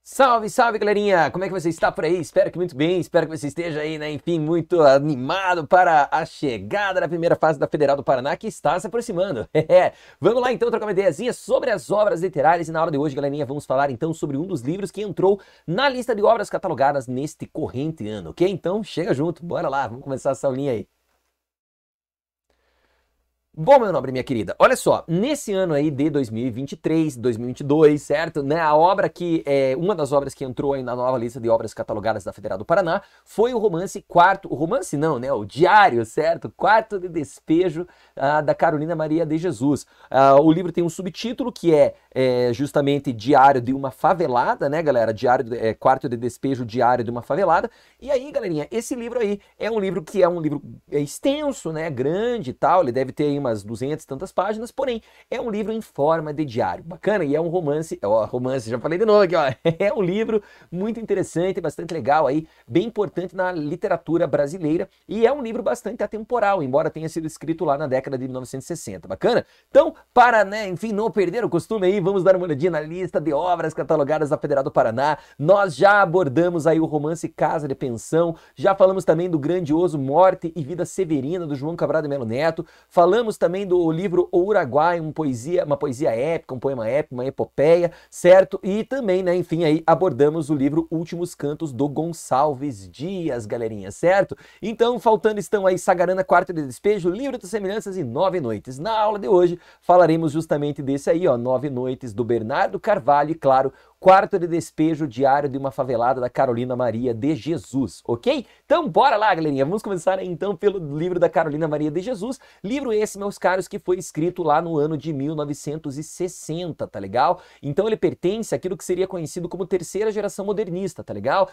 Salve, salve, galerinha! Como é que você está por aí? Espero que muito bem, espero que você esteja aí, né, enfim, muito animado para a chegada da primeira fase da Federal do Paraná, que está se aproximando. Vamos lá, então, trocar uma ideiazinha sobre as obras literárias e na aula de hoje, galerinha, vamos falar, então, sobre um dos livros que entrou na lista de obras catalogadas neste corrente ano, ok? Então, chega junto, bora lá, vamos começar essa aulinha aí. Bom, meu nobre, minha querida, olha só, nesse ano aí de 2023, 2022, certo? Né, a obra que é uma das obras que entrou aí na nova lista de obras catalogadas da Federal do Paraná foi o romance Quarto, o romance não, né, o diário, certo? Quarto de Despejo da Carolina Maria de Jesus. O livro tem um subtítulo que é justamente Diário de uma Favelada, né, galera? Quarto de Despejo, Diário de uma Favelada. E aí, galerinha, esse livro aí é um livro que é um livro extenso, né, grande e tal, ele deve ter aí umas 200 e tantas páginas, porém é um livro em forma de diário, bacana, e é um romance, já falei de novo aqui, ó, é um livro muito interessante, bastante legal aí, bem importante na literatura brasileira, e é um livro bastante atemporal, embora tenha sido escrito lá na década de 1960, bacana? Então, para, né, enfim, não perder o costume aí, vamos dar uma olhadinha na lista de obras catalogadas da Federal do Paraná. Nós já abordamos aí o romance Casa de Pensão, já falamos também do grandioso Morte e Vida Severina, do João Cabral de Melo Neto, falamos também do livro O Uruguai, uma poesia épica, um poema épico, uma epopeia, certo? E também, né, enfim, aí abordamos o livro Últimos Cantos do Gonçalves Dias, galerinha, certo? Então, faltando estão aí Sagarana, Quarto de Despejo, Livro das Semelhanças e Nove Noites. Na aula de hoje, falaremos justamente desse aí, ó, Nove Noites, do Bernardo Carvalho e, claro, Quarto de Despejo, Diário de uma Favelada, da Carolina Maria de Jesus, ok? Então, bora lá, galerinha. Vamos começar aí, então, pelo livro da Carolina Maria de Jesus. Livro esse, meus caros, que foi escrito lá no ano de 1960, tá legal? Então, ele pertence àquilo que seria conhecido como terceira geração modernista, tá legal?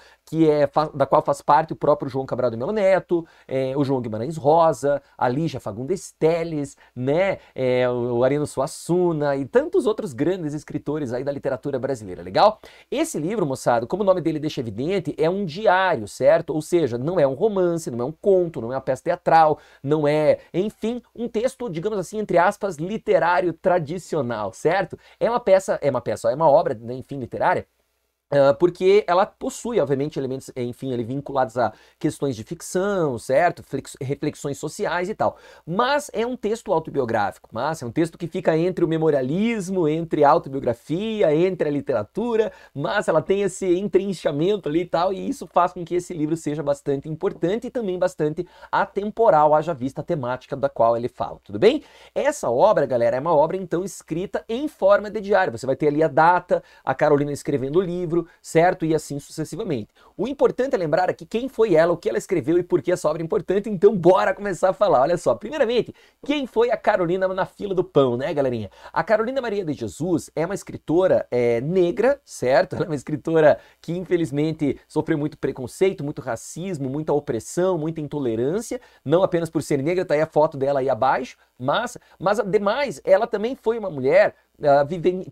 Da qual faz parte o próprio João Cabral de Melo Neto, o João Guimarães Rosa, a Lígia Fagundes Telles, né? O Ariano Suassuna e tantos outros grandes escritores aí da literatura brasileira, legal? Esse livro, moçada, como o nome dele deixa evidente, é um diário, certo? Ou seja, não é um romance, não é um conto, não é uma peça teatral, não é, enfim, um texto, digamos assim, entre aspas, literário tradicional, certo? É uma obra, né, enfim, literária, porque ela possui, obviamente, elementos, enfim, vinculados a questões de ficção, certo? Reflexões sociais e tal. Mas é um texto autobiográfico, mas é um texto que fica entre o memorialismo, entre a autobiografia, entre a literatura, mas ela tem esse entrenchamento ali e tal, e isso faz com que esse livro seja bastante importante e também bastante atemporal, haja vista a temática da qual ele fala, tudo bem? Essa obra, galera, é uma obra, então, escrita em forma de diário. Você vai ter ali a data, a Carolina escrevendo o livro, certo? E assim sucessivamente. O importante é lembrar aqui quem foi ela, o que ela escreveu e por que essa obra é importante, então bora começar a falar. Olha só, primeiramente, quem foi a Carolina na fila do pão, né, galerinha? A Carolina Maria de Jesus é uma escritora negra, certo? Ela é uma escritora que infelizmente sofreu muito preconceito, muito racismo, muita opressão, muita intolerância, não apenas por ser negra, tá aí a foto dela aí abaixo, mas ademais, ela também foi uma mulher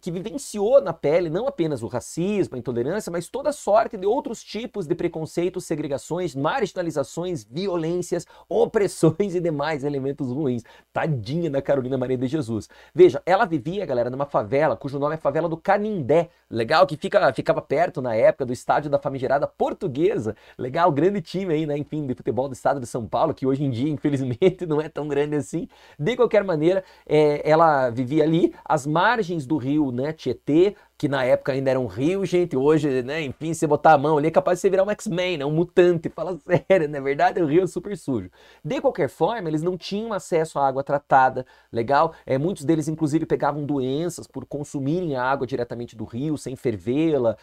que vivenciou na pele não apenas o racismo, a intolerância, mas toda sorte de outros tipos de preconceitos, segregações, marginalizações, violências, opressões e demais elementos ruins. Tadinha da Carolina Maria de Jesus. Veja, ela vivia, galera, numa favela, cujo nome é Favela do Canindé, legal? Que ficava perto, na época, do estádio da famigerada Portuguesa, legal? Grande time aí, né, enfim, de futebol do estado de São Paulo, que hoje em dia, infelizmente, não é tão grande assim. De qualquer maneira, ela vivia ali, às margens do rio, né, Tietê, que na época ainda era um rio, gente, hoje, né, enfim, você botar a mão ali é capaz de você virar um X-Men, né, um mutante, fala sério, não é verdade? O rio é super sujo. De qualquer forma, eles não tinham acesso à água tratada, legal? Muitos deles, inclusive, pegavam doenças por consumirem a água diretamente do rio, sem fervê-la.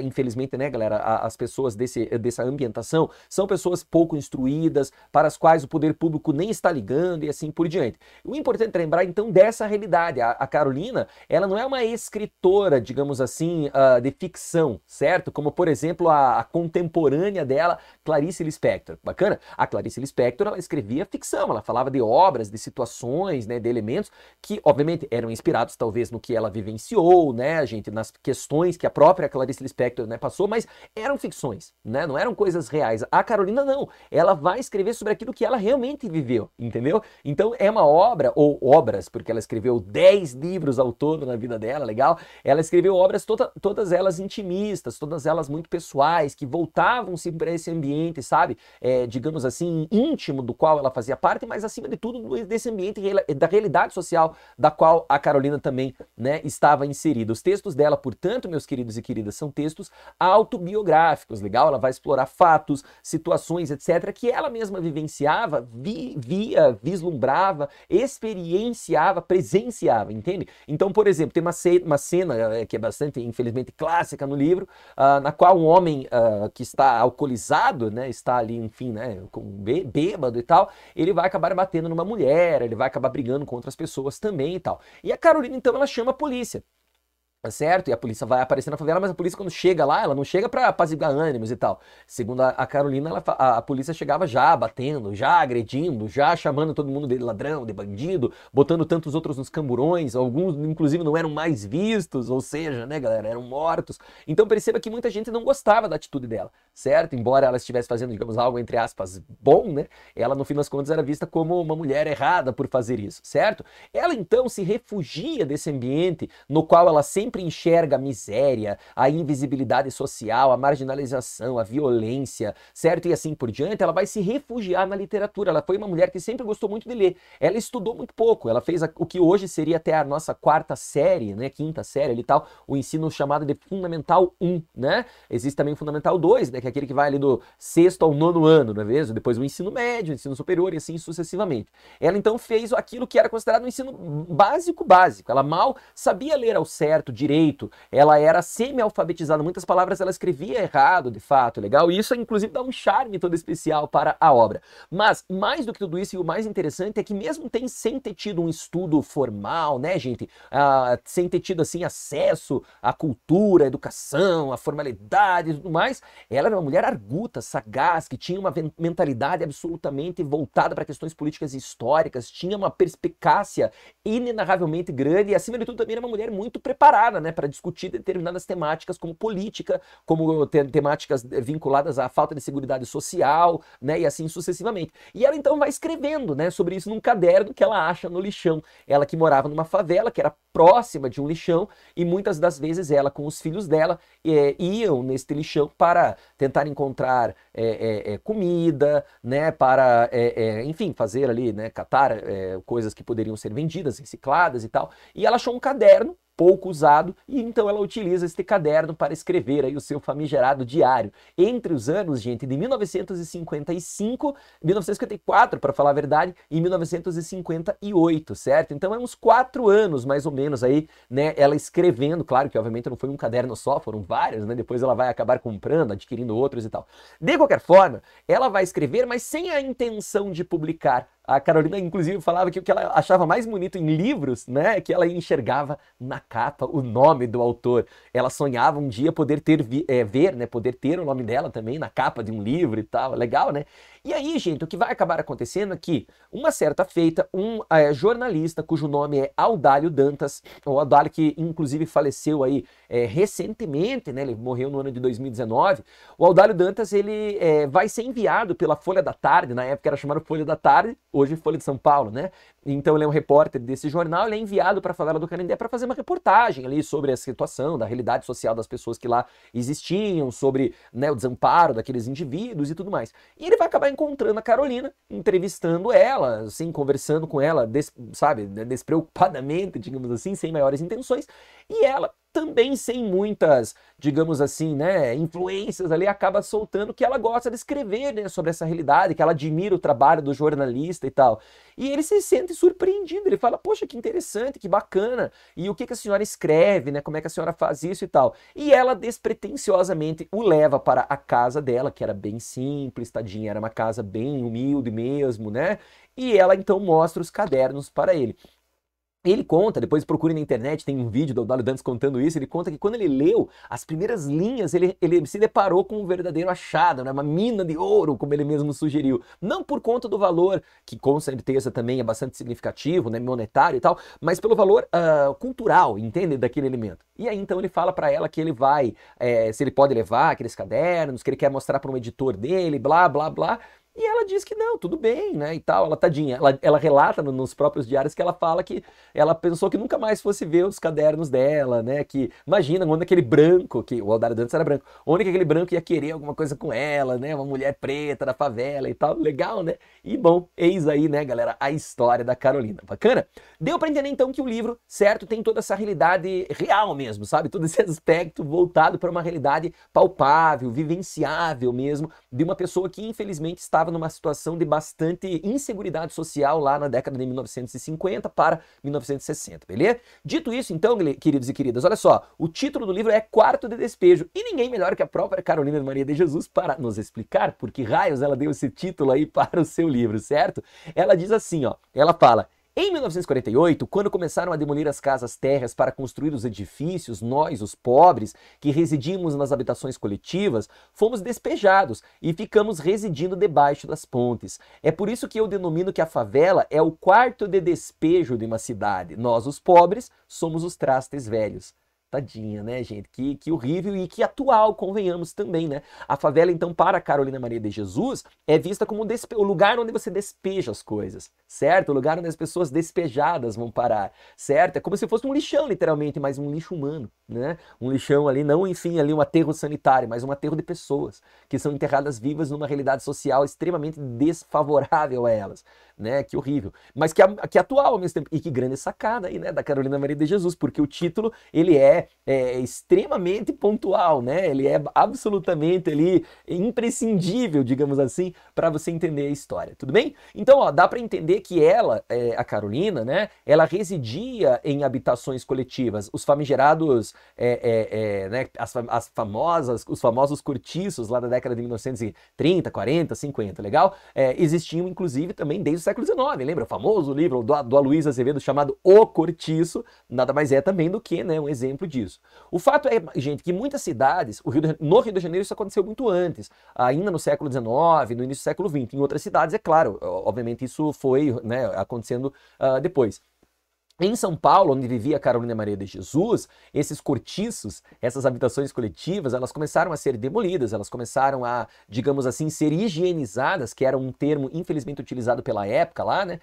Infelizmente, né, galera, as pessoas dessa ambientação são pessoas pouco instruídas, para as quais o poder público nem está ligando e assim por diante. O importante é lembrar, então, dessa realidade. A Carolina, ela não é uma escritora, digamos assim, de ficção, certo? Como, por exemplo, a contemporânea dela, Clarice Lispector. Bacana? A Clarice Lispector, ela escrevia ficção, ela falava de obras, de situações, né, de elementos que, obviamente, eram inspirados, talvez, no que ela vivenciou, né, gente, nas questões que a própria Clarice Lispector, né, passou, mas eram ficções, né, não eram coisas reais. A Carolina, não. Ela vai escrever sobre aquilo que ela realmente viveu, entendeu? Então, é uma obra, ou obras, porque ela escreveu 10 livros ao todo na vida dela, legal? Ela escreveu escreveu obras todas elas intimistas, todas elas muito pessoais, que voltavam-se para esse ambiente, sabe, digamos assim, íntimo do qual ela fazia parte, mas acima de tudo desse ambiente da realidade social da qual a Carolina também, né, estava inserida. Os textos dela, portanto, meus queridos e queridas, são textos autobiográficos, legal? Ela vai explorar fatos, situações, etc., que ela mesma vivenciava, via, vislumbrava, experienciava, presenciava, entende? Então, por exemplo, tem uma cena que é bastante, infelizmente, clássica no livro, na qual um homem que está alcoolizado, né, está ali, enfim, né, bêbado e tal, ele vai acabar batendo numa mulher, ele vai acabar brigando com outras pessoas também e tal. E a Carolina, então, ela chama a polícia. Certo? E a polícia vai aparecer na favela, mas a polícia, quando chega lá, ela não chega pra apaziguar ânimos e tal. Segundo a Carolina, a polícia chegava já batendo, já agredindo, já chamando todo mundo de ladrão, de bandido, botando tantos outros nos camburões, alguns inclusive não eram mais vistos, ou seja, né, galera, eram mortos. Então perceba que muita gente não gostava da atitude dela, certo? Embora ela estivesse fazendo, digamos, algo entre aspas bom, né? Ela, no fim das contas, era vista como uma mulher errada por fazer isso, certo? Ela então se refugia desse ambiente no qual ela sempre enxerga a miséria, a invisibilidade social, a marginalização, a violência, certo? E assim por diante, ela vai se refugiar na literatura. Ela foi uma mulher que sempre gostou muito de ler. Ela estudou muito pouco, ela fez o que hoje seria até a nossa quarta série, né, quinta série ali e tal, o ensino chamado de Fundamental 1, né? Existe também o Fundamental 2, né, que é aquele que vai ali do sexto ao nono ano, não é mesmo? Depois o ensino médio, o ensino superior e assim sucessivamente. Ela então fez aquilo que era considerado um ensino básico. Ela mal sabia ler ao certo, direito, ela era semi-alfabetizada, muitas palavras ela escrevia errado, de fato, legal? E isso inclusive dá um charme todo especial para a obra. Mas, mais do que tudo isso, e o mais interessante é que mesmo sem ter tido um estudo formal, né, gente, sem ter tido, assim, acesso à cultura, à educação, à formalidade e tudo mais, ela era uma mulher arguta, sagaz, que tinha uma mentalidade absolutamente voltada para questões políticas e históricas, tinha uma perspicácia inenarravelmente grande e, acima de tudo, também era uma mulher muito preparada, né, para discutir determinadas temáticas como política, como temáticas vinculadas à falta de seguridade social, né, e assim sucessivamente. E ela então vai escrevendo, né, sobre isso num caderno que ela acha no lixão. Ela que morava numa favela, que era próxima de um lixão, e muitas das vezes ela com os filhos dela iam neste lixão para tentar encontrar comida, né, para, enfim, fazer ali, né, catar coisas que poderiam ser vendidas, recicladas e tal. E ela achou um caderno pouco usado, e então ela utiliza este caderno para escrever aí o seu famigerado diário. Entre os anos, gente, de 1955, 1954, para falar a verdade, e 1958, certo? Então é uns 4 anos, mais ou menos, aí, né, ela escrevendo, claro que obviamente não foi um caderno só, foram vários, né, depois ela vai acabar comprando, adquirindo outros e tal. De qualquer forma, ela vai escrever, mas sem a intenção de publicar. A Carolina, inclusive, falava que o que ela achava mais bonito em livros, né, é que ela enxergava na capa o nome do autor. Ela sonhava um dia poder ver, né, poder ter o nome dela também na capa de um livro e tal. Legal, né? E aí, gente, o que vai acabar acontecendo é que, uma certa feita, um jornalista cujo nome é Audálio Dantas, o Audálio que inclusive faleceu aí recentemente, né, ele morreu no ano de 2019, o Audálio Dantas, ele vai ser enviado pela Folha da Tarde, na época era chamado Folha da Tarde, hoje Folha de São Paulo, né? Então ele é um repórter desse jornal, ele é enviado para a favela do Canindé para fazer uma reportagem ali sobre a situação, da realidade social das pessoas que lá existiam, sobre, né, o desamparo daqueles indivíduos e tudo mais. E ele vai acabar encontrando a Carolina, entrevistando ela, assim, conversando com ela, sabe, despreocupadamente, digamos assim, sem maiores intenções, e ela também sem muitas, digamos assim, né, influências ali, acaba soltando que ela gosta de escrever, né, sobre essa realidade, que ela admira o trabalho do jornalista e tal. E ele se sente surpreendido, ele fala, poxa, que interessante, que bacana, e o que que a senhora escreve, né, como é que a senhora faz isso e tal. E ela despretensiosamente o leva para a casa dela, que era bem simples, tadinha, era uma casa bem humilde mesmo, né, e ela então mostra os cadernos para ele. Ele conta, depois procure na internet, tem um vídeo do Audálio Dantas contando isso, ele conta que quando ele leu as primeiras linhas, ele se deparou com um verdadeiro achado, né? Uma mina de ouro, como ele mesmo sugeriu. Não por conta do valor, que com certeza também é bastante significativo, né? Monetário e tal, mas pelo valor cultural, entende? Daquele elemento. E aí então ele fala para ela que ele vai, se ele pode levar aqueles cadernos, que ele quer mostrar para um editor dele, blá, blá, blá. E ela diz que não, tudo bem, né, e tal, ela tadinha. Ela relata nos próprios diários que ela fala que ela pensou que nunca mais fosse ver os cadernos dela, né, que imagina, onde aquele branco, que o Aldário Dantas era branco, onde que aquele branco ia querer alguma coisa com ela, né, uma mulher preta da favela e tal, legal, né? E bom, eis aí, né, galera, a história da Carolina. Bacana? Deu pra entender então que o livro, certo, tem toda essa realidade real mesmo, sabe? Todo esse aspecto voltado para uma realidade palpável, vivenciável mesmo, de uma pessoa que infelizmente estava numa situação de bastante inseguridade social lá na década de 1950 para 1960, beleza? Dito isso, então, queridos e queridas, olha só, o título do livro é Quarto de Despejo, e ninguém melhor que a própria Carolina Maria de Jesus para nos explicar por que raios ela deu esse título aí para o seu livro, certo? Ela diz assim, ó, ela fala: em 1948, quando começaram a demolir as casas térreas para construir os edifícios, nós, os pobres, que residimos nas habitações coletivas, fomos despejados e ficamos residindo debaixo das pontes. É por isso que eu denomino que a favela é o quarto de despejo de uma cidade. Nós, os pobres, somos os trastes velhos. Tadinha, né, gente? Que horrível e que atual, convenhamos também, né? A favela, então, para a Carolina Maria de Jesus, é vista como o lugar onde você despeja as coisas, certo? O lugar onde as pessoas despejadas vão parar, certo? É como se fosse um lixão, literalmente, mas um lixo humano, né? Um lixão ali, não, enfim, ali um aterro sanitário, mas um aterro de pessoas que são enterradas vivas numa realidade social extremamente desfavorável a elas, né? Que horrível. Mas que atual ao mesmo tempo. E que grande sacada aí, né? Da Carolina Maria de Jesus, porque o título, ele é extremamente pontual, né? Ele é absolutamente ali imprescindível, digamos assim, para você entender a história, tudo bem? Então, ó, dá para entender que ela, a Carolina, né? Ela residia em habitações coletivas, os famigerados, né? Os famosos cortiços lá da década de 1930, 40, 50, legal? Existiam, inclusive, também desde o século XIX, lembra? O famoso livro do Aloysio Azevedo chamado O Cortiço, nada mais é também do que, né, um exemplo disso. O fato é, gente, que muitas cidades, no Rio de Janeiro isso aconteceu muito antes, ainda no século XIX, no início do século XX. Em outras cidades, é claro, obviamente isso foi, né, acontecendo depois. Em São Paulo, onde vivia Carolina Maria de Jesus, esses cortiços, essas habitações coletivas, elas começaram a ser demolidas, elas começaram a, digamos assim, ser higienizadas, que era um termo infelizmente utilizado pela época lá, né?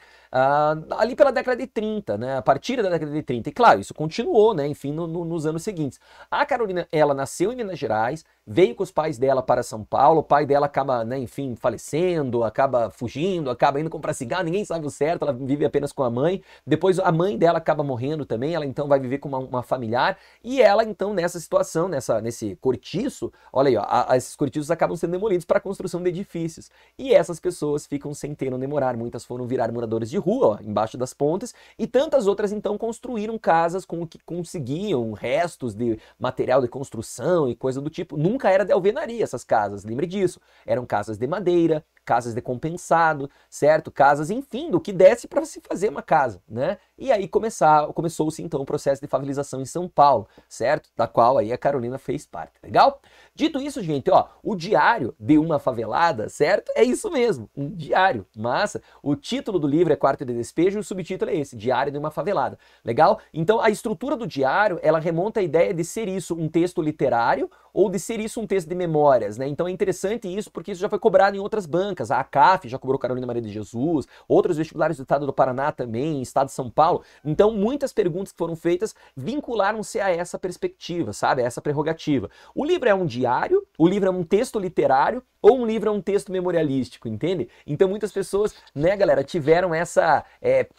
Ali pela década de 30, né? A partir da década de 30. E claro, isso continuou, né? Enfim, nos anos seguintes. A Carolina, ela nasceu em Minas Gerais, veio com os pais dela para São Paulo, o pai dela acaba, né, enfim, falecendo, acaba fugindo, acaba indo comprar cigarro, ninguém sabe o certo, ela vive apenas com a mãe. Depois a mãe dela acaba morrendo também, ela então vai viver com uma familiar, e ela então nessa situação, nesse cortiço, olha aí, ó, esses cortiços acabam sendo demolidos para a construção de edifícios, e essas pessoas ficam sem ter onde morar, muitas foram virar moradores de rua, ó, embaixo das pontes, e tantas outras então construíram casas com o que conseguiam, restos de material de construção e coisa do tipo. Nunca era de alvenaria essas casas, lembre disso, eram casas de madeira, casas de compensado, certo? Casas, enfim, do que desse para se fazer uma casa, né? E aí começou-se então o processo de favelização em São Paulo, certo? Da qual aí a Carolina fez parte, legal? Dito isso, gente, ó, o diário de uma favelada, certo? É isso mesmo, um diário, massa. O título do livro é Quarto de Despejo e o subtítulo é esse, Diário de uma Favelada, legal? Então a estrutura do diário, ela remonta à ideia de ser isso um texto literário ou de ser isso um texto de memórias, né? Então é interessante isso porque isso já foi cobrado em outras bancas, a ACAF já cobrou Carolina Maria de Jesus, outros vestibulares do estado do Paraná também, estado de São Paulo. Então muitas perguntas que foram feitas vincularam-se a essa perspectiva, sabe? A essa prerrogativa. O livro é um diário, o livro é um texto literário ou um livro é um texto memorialístico, entende? Então muitas pessoas, né, galera, tiveram essa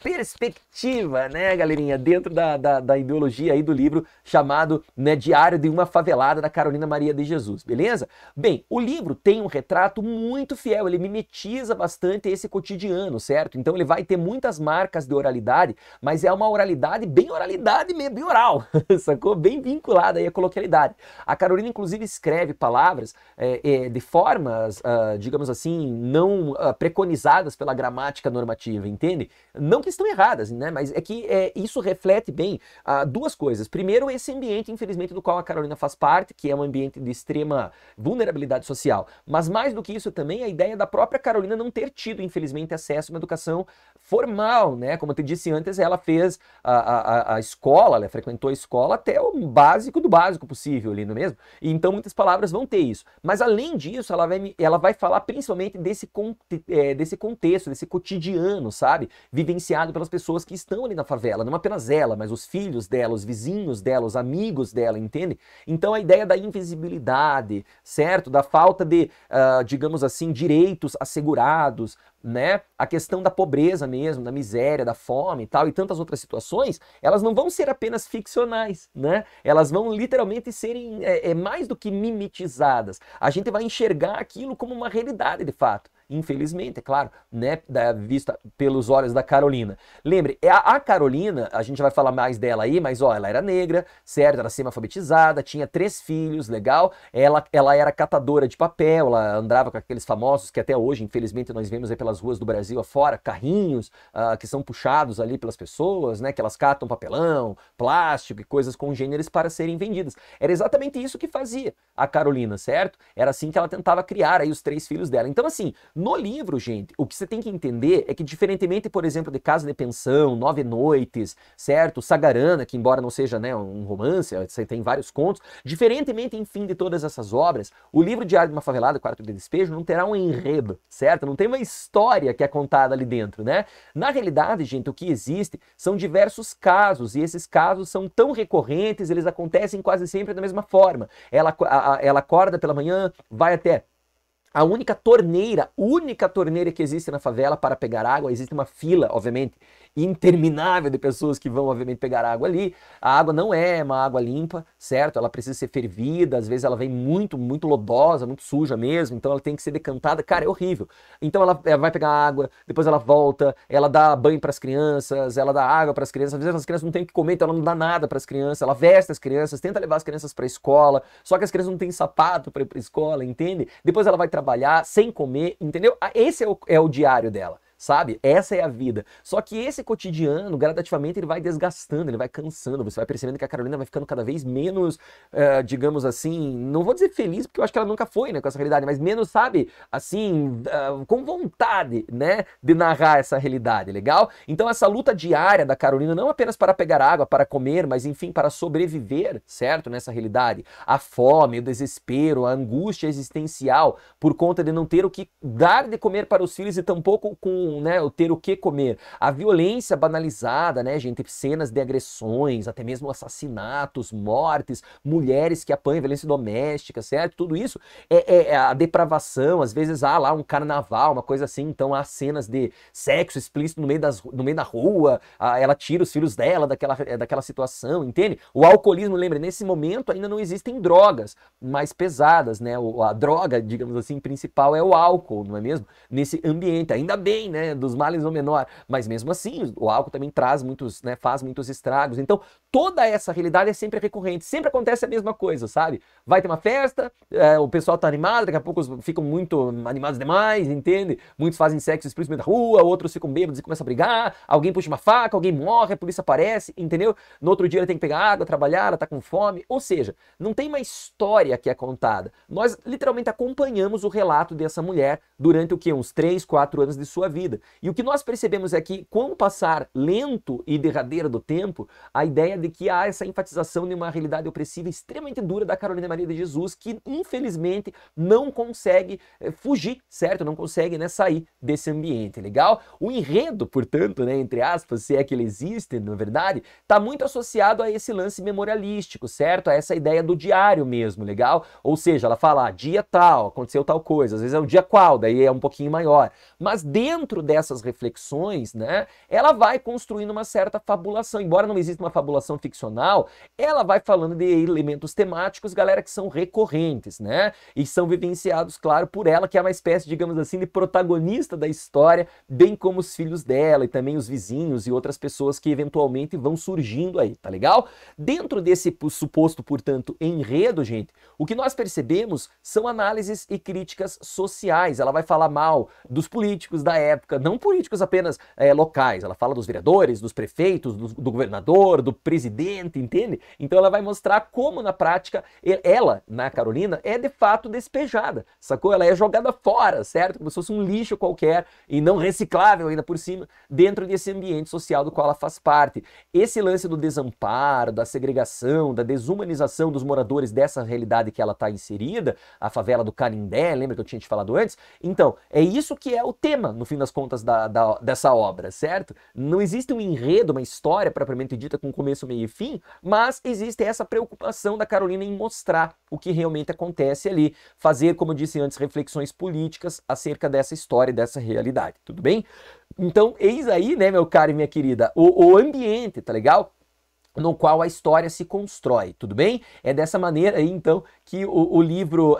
perspectiva, né, galerinha, dentro da ideologia aí do livro chamado, né, Diário de uma Favelada, da Carolina Maria de Jesus, beleza? Bem, o livro tem um retrato muito fiel, ele mimetiza bastante esse cotidiano, certo? Então ele vai ter muitas marcas de oralidade, mas é uma oralidade bem oral, sacou? Bem vinculada aí à coloquialidade. A Carolina, inclusive, escreve palavras de formas, digamos assim, não preconizadas pela gramática normativa, entende? Não que estão erradas, né? Mas é que isso reflete bem duas coisas. Primeiro, esse ambiente, infelizmente, do qual a Carolina faz parte, que é um ambiente de extrema vulnerabilidade social. Mas mais do que isso também, a ideia da própria Carolina não ter tido, infelizmente, acesso a uma educação formal, né? Como eu te disse antes, ela fez a escola, ela frequentou a escola até o básico do básico possível ali, não é mesmo? E então muitas palavras vão ter isso. Mas além disso, ela vai falar principalmente desse contexto, desse cotidiano, sabe? Vivenciado pelas pessoas que estão ali na favela. Não apenas ela, mas os filhos dela, os vizinhos dela, os amigos dela, entende? Então a ideia da invisibilidade, certo? Da falta de, digamos assim, direitos assegurados, né? A questão da pobreza mesmo, da miséria, da fome e tal, e tantas outras situações, elas não vão ser apenas ficcionais, né? Elas vão literalmente serem mais do que mimetizadas. A gente vai enxergar aquilo como uma realidade de fato. Infelizmente, é claro, né, vista pelos olhos da Carolina. Lembre, a Carolina, a gente vai falar mais dela aí, mas ó, ela era negra, certo? Era semi-alfabetizada, tinha 3 filhos, legal? Ela era catadora de papel, ela andava com aqueles famosos que até hoje, infelizmente, nós vemos aí pelas ruas do Brasil afora, carrinhos que são puxados ali pelas pessoas, né? Que elas catam papelão, plástico e coisas congêneres para serem vendidas. Era exatamente isso que fazia a Carolina, certo? Era assim que ela tentava criar aí os 3 filhos dela. Então, assim, no livro, gente, o que você tem que entender é que, diferentemente, por exemplo, de Casa de Pensão, 9 Noites, certo? Sagarana, que embora não seja, né, um romance, você tem vários contos, diferentemente, enfim, de todas essas obras, o livro Diário de uma Favelada, Quarto de Despejo, não terá um enredo, certo? Não tem uma história que é contada ali dentro, né? Na realidade, gente, o que existe são diversos casos, e esses casos são tão recorrentes, eles acontecem quase sempre da mesma forma. Ela acorda pela manhã, vai até a única torneira que existe na favela para pegar água, existe uma fila, obviamente, interminável de pessoas que vão, obviamente, pegar água ali. A água não é uma água limpa, certo? Ela precisa ser fervida, às vezes ela vem muito lodosa, muito suja mesmo, então ela tem que ser decantada. Cara, é horrível. Então ela vai pegar água, depois ela volta, ela dá banho para as crianças, ela dá água para as crianças, às vezes as crianças não têm o que comer, então ela não dá nada para as crianças, ela veste as crianças, tenta levar as crianças para a escola, só que as crianças não têm sapato para ir para a escola, entende? Depois ela vai trabalhar sem comer, entendeu? Esse é o diário dela. Sabe? Essa é a vida. Só que esse cotidiano, gradativamente, ele vai desgastando, ele vai cansando. Você vai percebendo que a Carolina vai ficando cada vez menos, digamos assim, não vou dizer feliz, porque eu acho que ela nunca foi, né, com essa realidade, mas menos, sabe, assim, com vontade, né, de narrar essa realidade, legal? Então essa luta diária da Carolina, não apenas para pegar água, para comer, mas enfim, para sobreviver, certo, nessa realidade. A fome, o desespero, a angústia existencial por conta de não ter o que dar de comer para os filhos e tampouco né, o ter o que comer. A violência banalizada, né, gente? Cenas de agressões, até mesmo assassinatos, mortes, mulheres que apanham, violência doméstica, certo? Tudo isso é a depravação. Às vezes há lá um carnaval, uma coisa assim, então há cenas de sexo explícito no meio da rua, ela tira os filhos dela daquela situação, entende? O alcoolismo, lembra, nesse momento ainda não existem drogas mais pesadas, né? A droga, digamos assim, principal é o álcool, não é mesmo? Nesse ambiente, ainda bem, né? Dos males o menor, mas mesmo assim o álcool também traz muitos, né, faz muitos estragos. Então toda essa realidade é sempre recorrente, sempre acontece a mesma coisa, sabe? Vai ter uma festa, o pessoal tá animado, daqui a pouco ficam muito animados demais, entende? Muitos fazem sexo explícito no meio da rua, outros ficam bêbados e começam a brigar, alguém puxa uma faca, alguém morre, a polícia aparece, entendeu? No outro dia ela tem que pegar água, trabalhar, ela tá com fome, ou seja, não tem uma história que é contada. Nós literalmente acompanhamos o relato dessa mulher durante o quê? Uns 3, 4 anos de sua vida. E o que nós percebemos é que, com o passar lento e derradeiro do tempo, a ideia de que há essa enfatização de uma realidade opressiva extremamente dura da Carolina Maria de Jesus, que infelizmente não consegue fugir, certo? Não consegue, né, sair desse ambiente, legal? O enredo, portanto, né, entre aspas, se é que ele existe, na verdade, está muito associado a esse lance memorialístico, certo? A essa ideia do diário mesmo, legal? Ou seja, ela fala, dia tal, aconteceu tal coisa, às vezes é o dia qual, daí é um pouquinho maior. Mas dentro dessas reflexões, né, ela vai construindo uma certa fabulação. Embora não exista uma fabulação ficcional, ela vai falando de elementos temáticos, galera, que são recorrentes, né, e são vivenciados, claro, por ela, que é uma espécie, digamos assim, de protagonista da história, bem como os filhos dela e também os vizinhos e outras pessoas que eventualmente vão surgindo aí, tá legal? Dentro desse suposto, portanto, enredo, gente, o que nós percebemos são análises e críticas sociais. Ela vai falar mal dos políticos da época, não políticos apenas locais, ela fala dos vereadores, dos prefeitos, do governador, do presidente, entende? Então ela vai mostrar como na prática ela, na Carolina, é de fato despejada, sacou? Ela é jogada fora, certo? Como se fosse um lixo qualquer e não reciclável ainda por cima, dentro desse ambiente social do qual ela faz parte. Esse lance do desamparo, da segregação, da desumanização dos moradores dessa realidade que ela está inserida, a favela do Canindé, lembra que eu tinha te falado antes? Então, é isso que é o tema, no fim das contas, dessa obra, certo? Não existe um enredo, uma história propriamente dita com começo, meio e fim, mas existe essa preocupação da Carolina em mostrar o que realmente acontece ali, fazer, como eu disse antes, reflexões políticas acerca dessa história, dessa realidade, tudo bem? Então, eis aí, né, meu caro e minha querida, o ambiente, tá legal? No qual a história se constrói, tudo bem? É dessa maneira aí, então, que o livro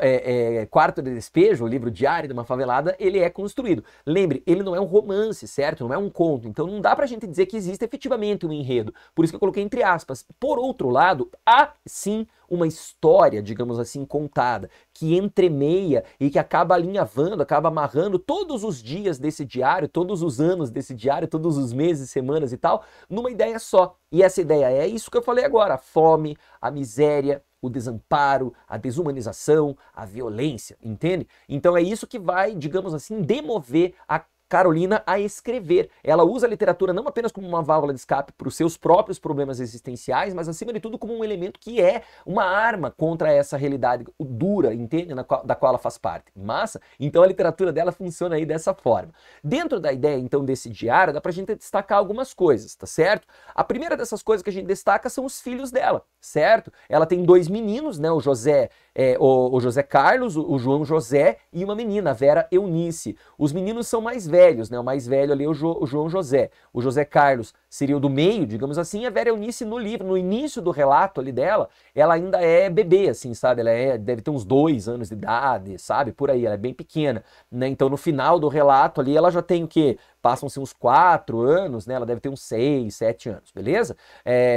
Quarto de Despejo, o livro Diário de uma Favelada, ele é construído. Lembre, ele não é um romance, certo? Não é um conto, então não dá pra gente dizer que existe efetivamente um enredo, por isso que eu coloquei entre aspas. Por outro lado, há sim uma história, digamos assim, contada, que entremeia e que acaba alinhavando, acaba amarrando todos os dias desse diário, todos os anos desse diário, todos os meses, semanas e tal, numa ideia só. E essa ideia é isso que eu falei agora: a fome, a miséria, o desamparo, a desumanização, a violência, entende? Então é isso que vai, digamos assim, demover a Carolina a escrever. Ela usa a literatura não apenas como uma válvula de escape para os seus próprios problemas existenciais, mas acima de tudo como um elemento que é uma arma contra essa realidade dura, entende? Da qual ela faz parte. Massa? Então a literatura dela funciona aí dessa forma. Dentro da ideia, então, desse diário, dá pra gente destacar algumas coisas, tá certo? A primeira dessas coisas que a gente destaca são os filhos dela, certo? Ela tem dois meninos, né? O José Carlos, o João José, e uma menina, a Vera Eunice. Os meninos são mais velhos, né? O mais velho ali é o João José. O José Carlos seria o do meio, digamos assim. A Vera Eunice no livro, no início do relato ali dela, ela ainda é bebê, assim, sabe? Ela deve ter uns 2 anos de idade, sabe? Por aí, ela é bem pequena, né? Então no final do relato ali, ela já tem o quê? Passam-se uns 4 anos, né? Ela deve ter uns 6, 7 anos, beleza?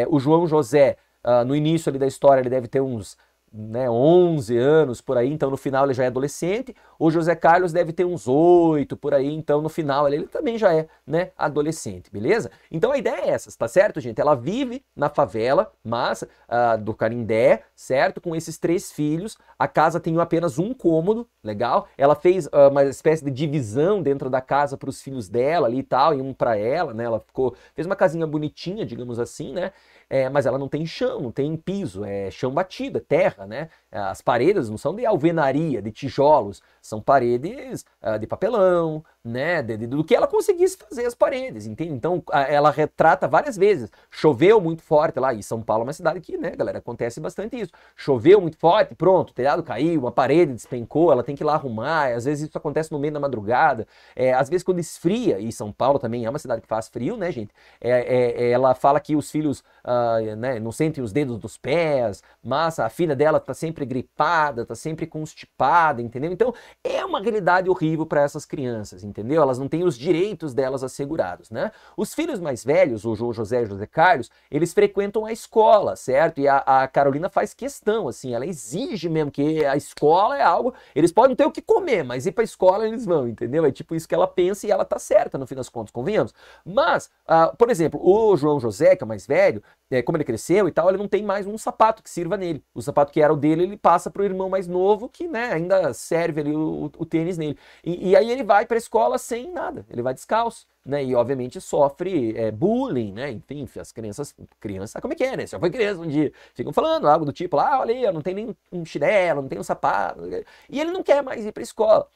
O João José, no início ali da história, ele deve ter uns 11 anos por aí, então no final ele já é adolescente. O José Carlos deve ter uns 8 por aí, então no final ele também já é, né, adolescente, beleza? Então a ideia é essa, tá certo, gente? Ela vive na favela, massa, do Canindé, certo? Com esses 3 filhos, a casa tem apenas um cômodo, legal? Ela fez uma espécie de divisão dentro da casa para os filhos dela ali e tal, e um para ela, né? Ela fez uma casinha bonitinha, digamos assim, né? Mas ela não tem chão, não tem piso, é chão batido, é terra, né? As paredes não são de alvenaria, de tijolos, são paredes de papelão, né? Do que ela conseguisse fazer as paredes, entende? Então ela retrata várias vezes. Choveu muito forte lá, e São Paulo é uma cidade que, né, galera, acontece bastante isso. Choveu muito forte, pronto, o telhado caiu, uma parede despencou, ela tem que ir lá arrumar, às vezes isso acontece no meio da madrugada, às vezes quando esfria, e São Paulo também é uma cidade que faz frio, né, gente? Ela fala que os filhos né, não sentem os dedos dos pés, mas a filha dela tá sempre gripada, tá sempre constipada, entendeu? Então é uma realidade horrível para essas crianças, entendeu? Elas não têm os direitos delas assegurados, né? Os filhos mais velhos, o João José e o José Carlos, eles frequentam a escola, certo? E a Carolina faz questão, assim, ela exige mesmo que a escola é algo, eles podem ter o que comer, mas ir pra escola eles vão, entendeu? É tipo isso que ela pensa, e ela tá certa no fim das contas, convenhamos. Mas, por exemplo, o João José, que é o mais velho, como ele cresceu e tal, ele não tem mais um sapato que sirva nele. O sapato que era o dele, ele passa pro irmão mais novo, que, né, ainda serve ali o tênis nele. E aí ele vai pra escola sem nada, ele vai descalço, né, e obviamente sofre bullying, né, enfim, as crianças, como é que é, né, já foi criança um dia, ficam falando algo do tipo, olha aí, não tem nem um chinelo, não tem um sapato, e ele não quer mais ir pra escola.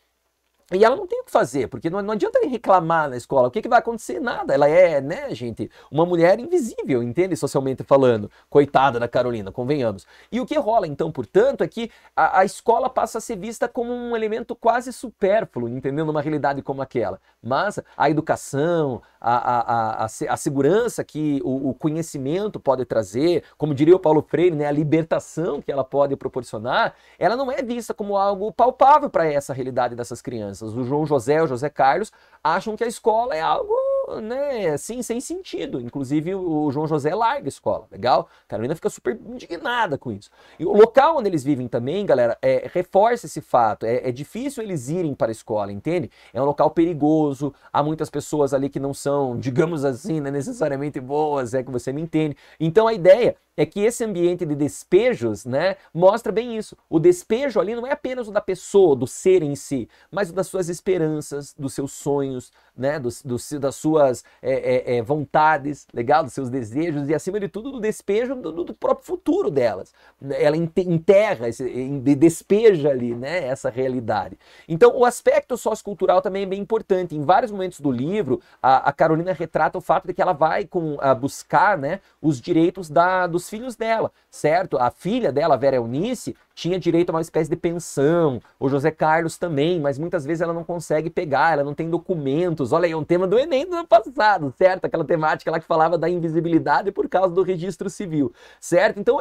E ela não tem o que fazer, porque não adianta ele reclamar na escola. O que vai acontecer? Nada. Ela é, né, gente, uma mulher invisível, entende? Socialmente falando. Coitada da Carolina, convenhamos. E o que rola, então, portanto, é que a escola passa a ser vista como um elemento quase supérfluo, entendeu? Numa realidade como aquela. Mas a educação, a segurança que o conhecimento pode trazer, como diria o Paulo Freire, né, a libertação que ela pode proporcionar, ela não é vista como algo palpável para essa realidade dessas crianças. O João José e o José Carlos acham que a escola é algo né, assim, sem sentido. Inclusive, o João José larga a escola, legal? A Carolina fica super indignada com isso. E o local onde eles vivem também, galera, reforça esse fato. É difícil eles irem para a escola, entende? É um local perigoso, há muitas pessoas ali que não são, digamos assim, né, necessariamente boas, é que você me entende. Então, a ideia é que esse ambiente de despejos, né, mostra bem isso. O despejo ali não é apenas o da pessoa, do ser em si, mas o das suas esperanças, dos seus sonhos, né, das suas vontades, legal, dos seus desejos e, acima de tudo, do despejo do próprio futuro delas. Ela enterra, despeja ali, né, essa realidade. Então, o aspecto sociocultural também é bem importante. Em vários momentos do livro, a Carolina retrata o fato de que ela vai buscar, né, os direitos dos filhos dela, certo? A filha dela, a Vera Eunice, tinha direito a uma espécie de pensão, o José Carlos também, mas muitas vezes ela não consegue pegar, ela não tem documentos. Olha aí, é um tema do Enem do ano passado, certo? Aquela temática lá que falava da invisibilidade por causa do registro civil, certo? Então,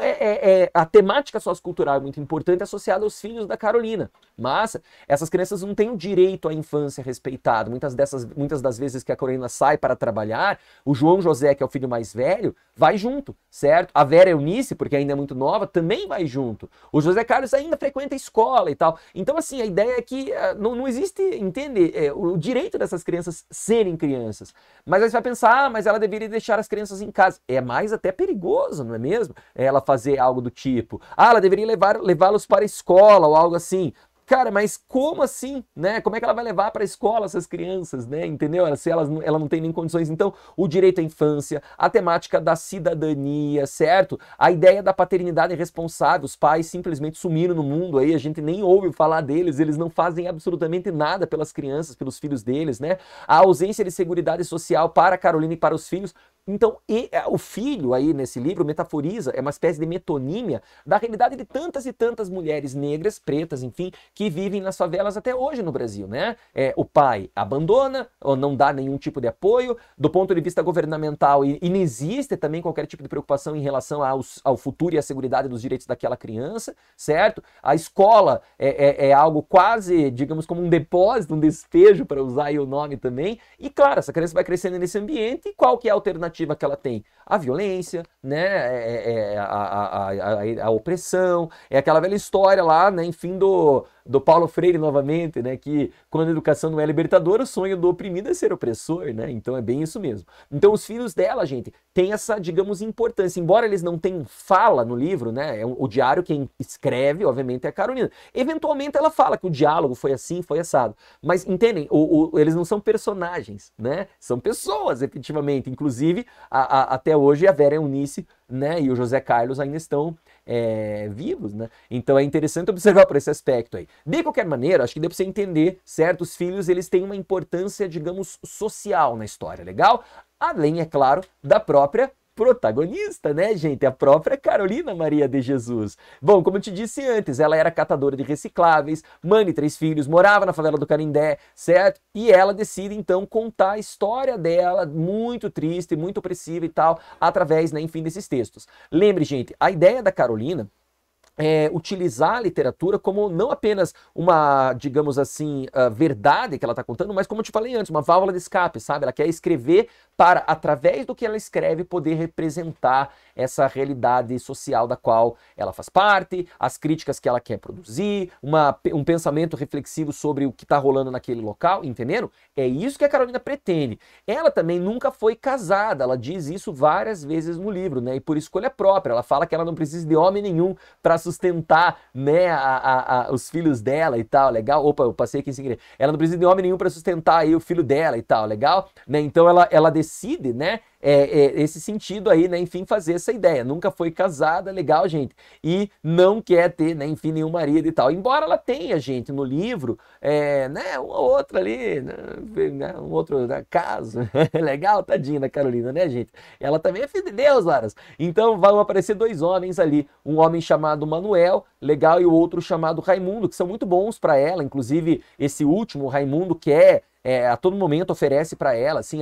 a temática sociocultural é muito importante associada aos filhos da Carolina. Mas essas crianças não têm o direito à infância respeitada. Muitas das vezes que a Carolina sai para trabalhar, o João José, que é o filho mais velho, vai junto, certo? A Vera Eunice, porque ainda é muito nova, também vai junto. O José Carlos ainda frequenta a escola e tal. Então, assim, a ideia é que não existe, entende, o direito dessas crianças serem crianças. Mas aí você vai pensar, mas ela deveria deixar as crianças em casa. É mais até perigoso, não é mesmo? Ela fazer algo do tipo, ela deveria levá-los para a escola ou algo assim. Cara, mas como assim, né? Como é que ela vai levar para a escola essas crianças, né? Entendeu? Se ela não tem nem condições. Então, o direito à infância, a temática da cidadania, certo? A ideia da paternidade responsável, os pais simplesmente sumiram no mundo aí, a gente nem ouve falar deles, eles não fazem absolutamente nada pelas crianças, pelos filhos deles, né? A ausência de seguridade social para a Carolina e para os filhos. Então, o filho aí nesse livro metaforiza, é uma espécie de metonímia da realidade de tantas e tantas mulheres negras, pretas, enfim, que vivem nas favelas até hoje no Brasil, né? O pai abandona, ou não dá nenhum tipo de apoio, do ponto de vista governamental, e não existe também qualquer tipo de preocupação em relação ao futuro e à seguridade dos direitos daquela criança, certo? A escola é algo quase, digamos, como um depósito, um despejo, para usar aí o nome também, e claro, essa criança vai crescendo nesse ambiente, e qual que é a alternativa que ela tem? A violência, né? A opressão, é aquela velha história lá, né? Enfim, do Paulo Freire novamente, né? Que quando a educação não é libertadora, o sonho do oprimido é ser opressor, né? Então é bem isso mesmo. Então os filhos dela, gente, tem essa, digamos, importância. Embora eles não tenham fala no livro, né? O diário quem escreve, obviamente, é a Carolina. Eventualmente ela fala que o diálogo foi assim, foi assado. Mas entendem? Eles não são personagens, né? São pessoas, efetivamente. Inclusive, até hoje a Vera Eunice, né, e o José Carlos ainda estão vivos, né? Então é interessante observar por esse aspecto aí. De qualquer maneira, acho que deu para você entender, certo? Os filhos, eles têm uma importância, digamos, social na história, legal? Além, é claro, da própria protagonista, né, gente? A própria Carolina Maria de Jesus. Bom, como eu te disse antes, ela era catadora de recicláveis, mãe de 3 filhos, morava na favela do Canindé, certo? E ela decide, então, contar a história dela, muito triste, muito opressiva e tal, através, né, enfim, desses textos. Lembre, gente, a ideia da Carolina utilizar a literatura como não apenas uma, digamos assim, verdade que ela está contando, mas como eu te falei antes, uma válvula de escape, sabe? Ela quer escrever para, através do que ela escreve, poder representar essa realidade social da qual ela faz parte, as críticas que ela quer produzir, um pensamento reflexivo sobre o que está rolando naquele local, entenderam? É isso que a Carolina pretende. Ela também nunca foi casada, ela diz isso várias vezes no livro, né? E por escolha própria, ela fala que ela não precisa de homem nenhum para sustentar, né, os filhos dela e tal, legal? Opa, eu passei aqui sem querer. Ela não precisa de homem nenhum para sustentar aí o filho dela e tal, legal? Né? Então ela decide, né, esse sentido aí, né, enfim, fazer essa ideia. Nunca foi casada, legal, gente, e não quer ter, né, enfim, nenhum marido e tal. Embora ela tenha, gente, no livro, né, um ou outro ali, né, um outro caso, legal, tadinha da Carolina, né, gente? Ela também é filha de Deus, Laras. Então vão aparecer 2 homens ali, um homem chamado Manuel, legal, e o outro chamado Raimundo, que são muito bons para ela, inclusive esse último, Raimundo, que é a todo momento oferece para ela, assim,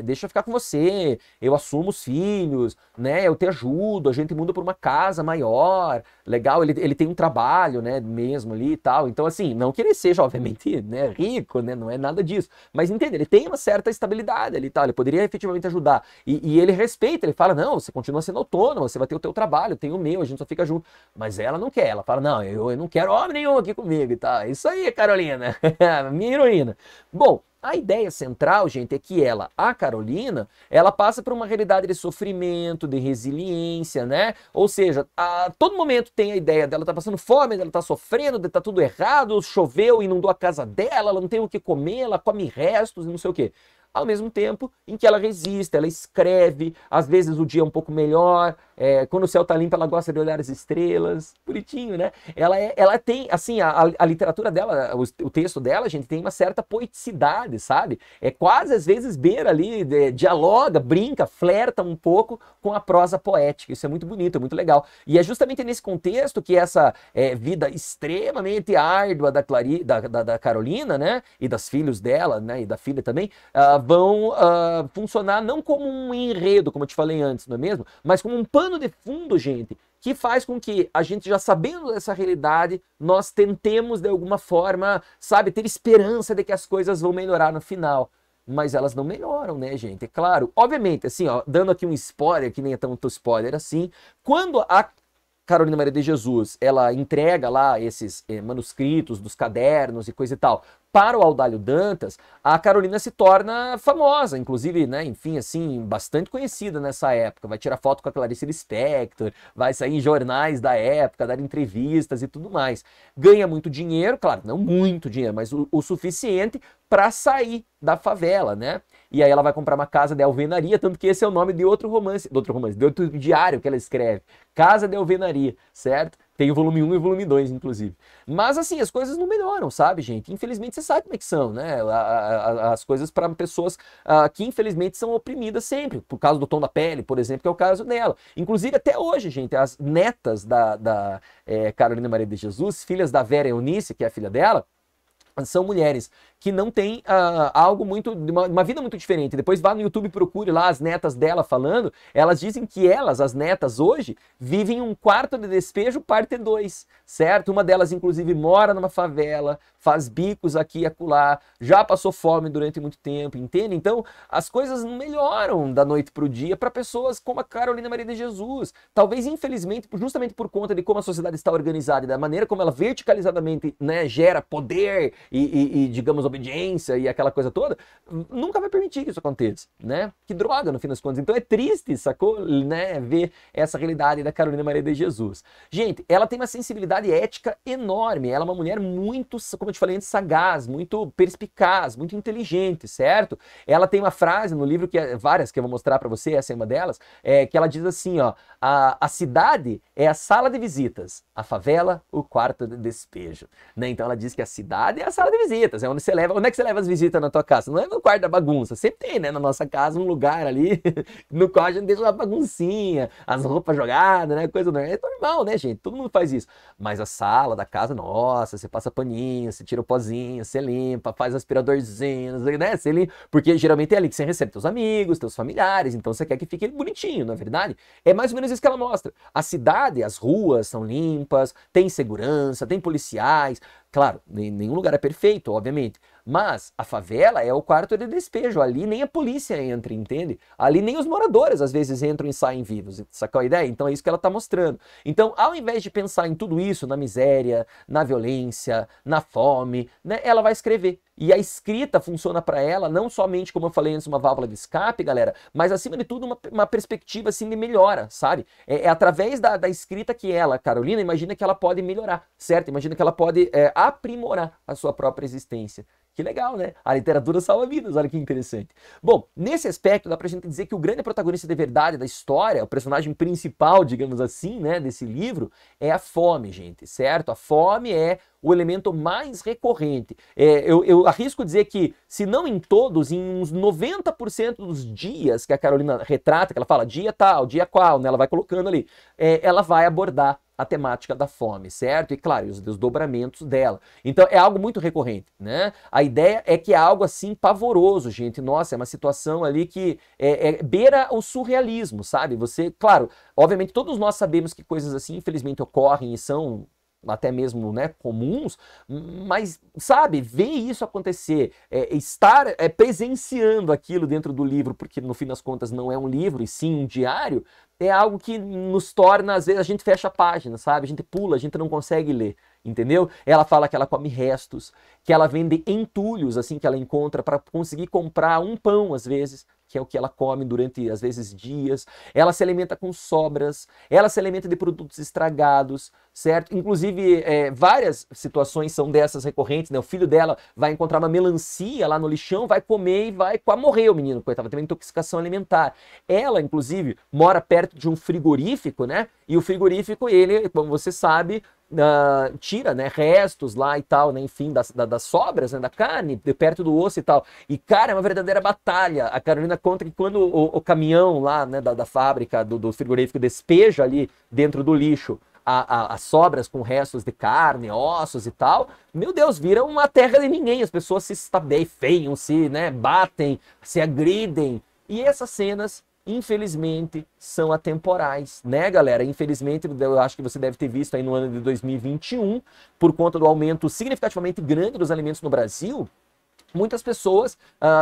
deixa eu ficar com você, eu assumo os filhos, né, eu te ajudo, a gente muda para uma casa maior, legal, ele tem um trabalho, né, mesmo ali e tal, então assim, não que ele seja, obviamente, né, rico, né, não é nada disso, mas entende, ele tem uma certa estabilidade ali e tal, ele poderia efetivamente ajudar, e ele respeita, ele fala, não, você continua sendo autônomo, você vai ter o teu trabalho, eu tenho o meu, a gente só fica junto, mas ela não quer, ela fala, não, eu não quero homem nenhum aqui comigo e tal, isso aí, Carolina, minha heroína. Bom, a ideia central, gente, é que a Carolina, ela passa por uma realidade de sofrimento, de resiliência, né? Ou seja, a todo momento tem a ideia dela tá passando fome, dela tá sofrendo, de tá tudo errado, choveu, inundou a casa dela, ela não tem o que comer, ela come restos e não sei o quê. Ao mesmo tempo em que ela resiste, ela escreve, às vezes o dia é um pouco melhor, quando o céu tá limpo ela gosta de olhar as estrelas, bonitinho, né? Ela tem, assim, a literatura dela, o texto dela, gente, tem uma certa poeticidade, sabe? É quase, às vezes, beira ali, dialoga, brinca, flerta um pouco com a prosa poética, isso é muito bonito, é muito legal. E é justamente nesse contexto que essa vida extremamente árdua da Carolina, né? E dos filhos dela, né? E da filha também, vão funcionar não como um enredo, como eu te falei antes, não é mesmo? Mas como um pano de fundo, gente, que faz com que a gente, já sabendo dessa realidade, nós tentemos de alguma forma, sabe, ter esperança de que as coisas vão melhorar no final. Mas elas não melhoram, né, gente? É claro, obviamente, assim, ó, dando aqui um spoiler, que nem é tanto spoiler assim, quando a Carolina Maria de Jesus, ela entrega lá esses manuscritos dos cadernos e coisa e tal para o Audálio Dantas, a Carolina se torna famosa, inclusive, né, enfim, assim, bastante conhecida nessa época, vai tirar foto com a Clarice Lispector, vai sair em jornais da época, dar entrevistas e tudo mais. Ganha muito dinheiro, claro, não muito dinheiro, mas o suficiente para sair da favela, né? E aí ela vai comprar uma casa de alvenaria, tanto que esse é o nome de outro romance, de outro diário que ela escreve, Casa de Alvenaria, certo? Tem o volume 1 e o volume 2, inclusive. Mas assim, as coisas não melhoram, sabe, gente? Infelizmente, você sabe como é que são, né? As coisas para pessoas que, infelizmente, são oprimidas sempre, por causa do tom da pele, por exemplo, que é o caso dela. Inclusive, até hoje, gente, as netas da Carolina Maria de Jesus, filhas da Vera Eunice, que é a filha dela, são mulheres que não têm algo muito, uma vida muito diferente. Depois vá no YouTube e procure lá as netas dela falando. Elas dizem que elas, as netas hoje, vivem um quarto de despejo parte 2, certo? Uma delas, inclusive, mora numa favela, faz bicos aqui e acolá, já passou fome durante muito tempo, entende? Então, as coisas não melhoram da noite para o dia para pessoas como a Carolina Maria de Jesus. Talvez, infelizmente, justamente por conta de como a sociedade está organizada e da maneira como ela verticalizadamente, né, gera poder e, digamos, obediência e aquela coisa toda, nunca vai permitir que isso aconteça, né? Que droga, no fim das contas. Então é triste, sacou? Né? Ver essa realidade da Carolina Maria de Jesus. Gente, ela tem uma sensibilidade ética enorme. Ela é uma mulher muito, como eu te falei antes, sagaz, muito perspicaz, muito inteligente, certo? Ela tem uma frase no livro, várias que eu vou mostrar pra você, essa é uma delas, que ela diz assim, ó, a cidade é a sala de visitas, a favela, o quarto de despejo, né? Então ela diz que a cidade é a sala de visitas, é onde você leva, onde é que você leva as visitas na tua casa? Não é no quarto da bagunça, sempre tem, né, na nossa casa um lugar ali no qual a gente deixa uma baguncinha, as roupas jogadas, né, coisa normal, é normal, né, gente, todo mundo faz isso, mas a sala da casa, nossa, você passa paninho, você tira o pozinho, você limpa, faz aspiradorzinho, né, você limpa, porque geralmente é ali que você recebe teus amigos, teus familiares, então você quer que fique bonitinho, não é verdade? É mais ou menos isso que ela mostra, a cidade, as ruas são limpas, tem segurança, tem policiais. Claro, nenhum lugar é perfeito, obviamente, mas a favela é o quarto de despejo, ali nem a polícia entra, entende? Ali nem os moradores às vezes entram e saem vivos, sacou a ideia? Então é isso que ela está mostrando. Então, ao invés de pensar em tudo isso, na miséria, na violência, na fome, né, ela vai escrever. E a escrita funciona para ela não somente, como eu falei antes, uma válvula de escape, galera, mas acima de tudo uma perspectiva assim de melhora, sabe? É através da escrita que ela, Carolina, imagina que ela pode melhorar, certo? Imagina que ela pode aprimorar a sua própria existência. Que legal, né? A literatura salva vidas, olha que interessante. Bom, nesse aspecto dá pra gente dizer que o grande protagonista de verdade da história, o personagem principal, digamos assim, né, desse livro, é a fome, gente, certo? A fome é o elemento mais recorrente. Eu arrisco dizer que, se não em todos, em uns 90% dos dias que a Carolina retrata, que ela fala dia tal, dia qual, né, ela vai colocando ali, ela vai abordar a temática da fome, certo? E claro, os desdobramentos dela. Então é algo muito recorrente, né? A ideia é que é algo assim pavoroso, gente. Nossa, é uma situação ali que beira o surrealismo, sabe? Você, claro, obviamente todos nós sabemos que coisas assim infelizmente ocorrem e são até mesmo, né, comuns, mas, sabe, ver isso acontecer, estar presenciando aquilo dentro do livro, porque no fim das contas não é um livro, e sim um diário, é algo que nos torna, às vezes, a gente fecha a página, sabe? A gente pula, a gente não consegue ler, entendeu? Ela fala que ela come restos, que ela vende entulhos, assim, que ela encontra para conseguir comprar um pão, às vezes, que é o que ela come durante, às vezes, dias. Ela se alimenta com sobras, ela se alimenta de produtos estragados, certo? Inclusive, várias situações são dessas recorrentes, né? O filho dela vai encontrar uma melancia lá no lixão, vai comer e vai quase morrer o menino, coitado, tem uma intoxicação alimentar. Ela, inclusive, mora perto de um frigorífico, né? E o frigorífico, ele, como você sabe, tira, né, restos lá e tal, né, enfim, das sobras, né, da carne, de perto do osso e tal. E, cara, é uma verdadeira batalha. A Carolina conta que quando o caminhão lá, né, da fábrica, do frigorífico, despeja ali dentro do lixo as sobras com restos de carne, ossos e tal, meu Deus, vira uma terra de ninguém. As pessoas se estabefeiam, se, né, batem, se agridem. E essas cenas, infelizmente, são atemporais, né, galera? Infelizmente, eu acho que você deve ter visto aí no ano de 2021, por conta do aumento significativamente grande dos alimentos no Brasil, muitas pessoas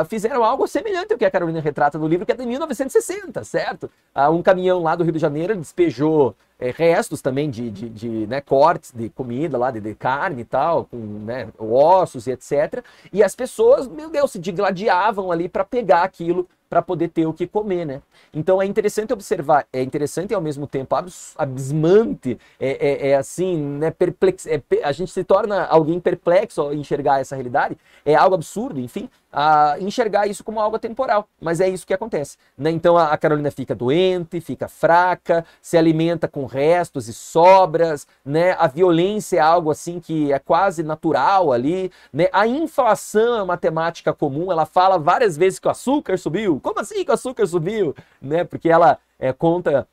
fizeram algo semelhante ao que a Carolina retrata no livro, que é de 1960, certo? Um caminhão lá do Rio de Janeiro despejou restos também de né, cortes de comida lá, de carne e tal, com, né, ossos e etc. E as pessoas, meu Deus, se digladiavam ali para pegar aquilo para poder ter o que comer, né? Então é interessante observar, é interessante e ao mesmo tempo abismante, assim, né, a gente se torna alguém perplexo ao enxergar essa realidade, é algo absurdo, enfim, enxergar isso como algo atemporal, mas é isso que acontece, né? Então a Carolina fica doente, fica fraca, se alimenta com restos e sobras, né? A violência é algo assim que é quase natural ali, né? A inflação é uma temática comum, ela fala várias vezes que o açúcar subiu. Como assim que o açúcar subiu? Né? Porque ela conta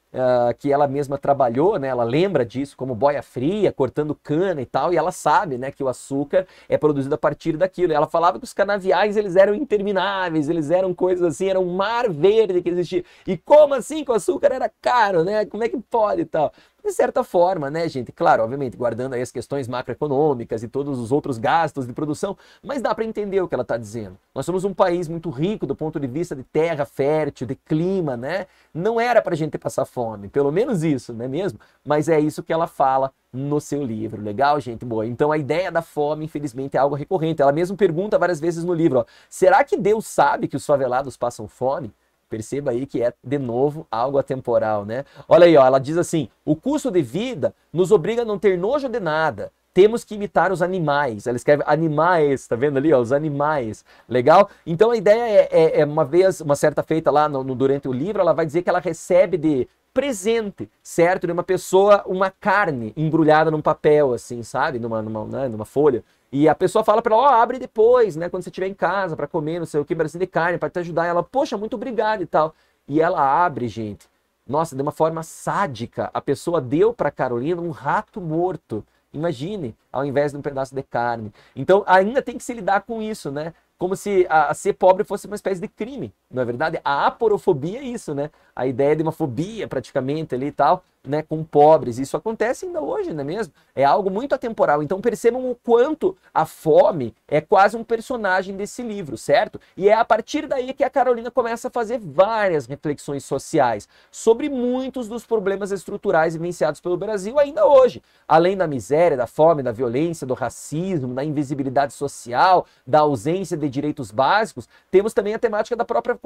que ela mesma trabalhou, né? Ela lembra disso como boia fria, cortando cana e tal, e ela sabe, né, que o açúcar é produzido a partir daquilo. E ela falava que os canaviais, eles eram intermináveis, eles eram coisas assim, era um mar verde que existia. E como assim que o açúcar era caro, né? Como é que pode e tal? De certa forma, né, gente? Claro, obviamente, guardando aí as questões macroeconômicas e todos os outros gastos de produção, mas dá para entender o que ela está dizendo. Nós somos um país muito rico do ponto de vista de terra fértil, de clima, né? Não era para a gente passar fome, pelo menos isso, não é mesmo? Mas é isso que ela fala no seu livro. Legal, gente? Boa. Então a ideia da fome, infelizmente, é algo recorrente. Ela mesmo pergunta várias vezes no livro, ó, será que Deus sabe que os favelados passam fome? Perceba aí que é, de novo, algo atemporal, né? Olha aí, ó, ela diz assim, o custo de vida nos obriga a não ter nojo de nada. Temos que imitar os animais. Ela escreve animais, tá vendo ali, ó, os animais. Legal? Então a ideia é uma vez, uma certa feita lá durante o livro, ela vai dizer que ela recebe de presente, certo? De uma pessoa, uma carne embrulhada num papel, assim, sabe? Numa folha. E a pessoa fala para ela, ó, abre depois, né? Quando você estiver em casa para comer, não sei o que, pedacinho de carne, para te ajudar. E ela, poxa, muito obrigado e tal. E ela abre, gente. Nossa, de uma forma sádica, a pessoa deu para Carolina um rato morto. Imagine, ao invés de um pedaço de carne. Então, ainda tem que se lidar com isso, né? Como se ser pobre fosse uma espécie de crime, não é verdade? A aporofobia é isso, né? A ideia de uma fobia, praticamente, ali e tal, né, com pobres. Isso acontece ainda hoje, não é mesmo? É algo muito atemporal. Então percebam o quanto a fome é quase um personagem desse livro, certo? E é a partir daí que a Carolina começa a fazer várias reflexões sociais sobre muitos dos problemas estruturais vivenciados pelo Brasil ainda hoje. Além da miséria, da fome, da violência, do racismo, da invisibilidade social, da ausência de direitos básicos, temos também a temática da própria,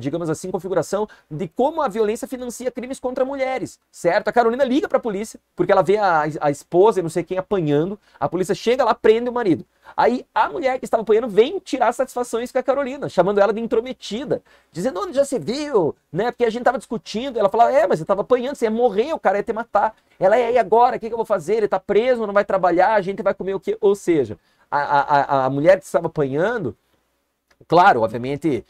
digamos assim, configuração de como a violência financia crimes contra mulheres, certo? A Carolina liga para a polícia, porque ela vê a esposa e não sei quem apanhando, a polícia chega lá, prende o marido. Aí a mulher que estava apanhando vem tirar satisfações com a Carolina, chamando ela de intrometida, dizendo, onde já se viu, né? Porque a gente tava discutindo, ela fala, mas você tava apanhando, você ia morrer, o cara ia te matar. Ela, e agora, o que eu vou fazer? Ele tá preso, não vai trabalhar, a gente vai comer o quê? Ou seja, a mulher que estava apanhando, Claro, obviamente,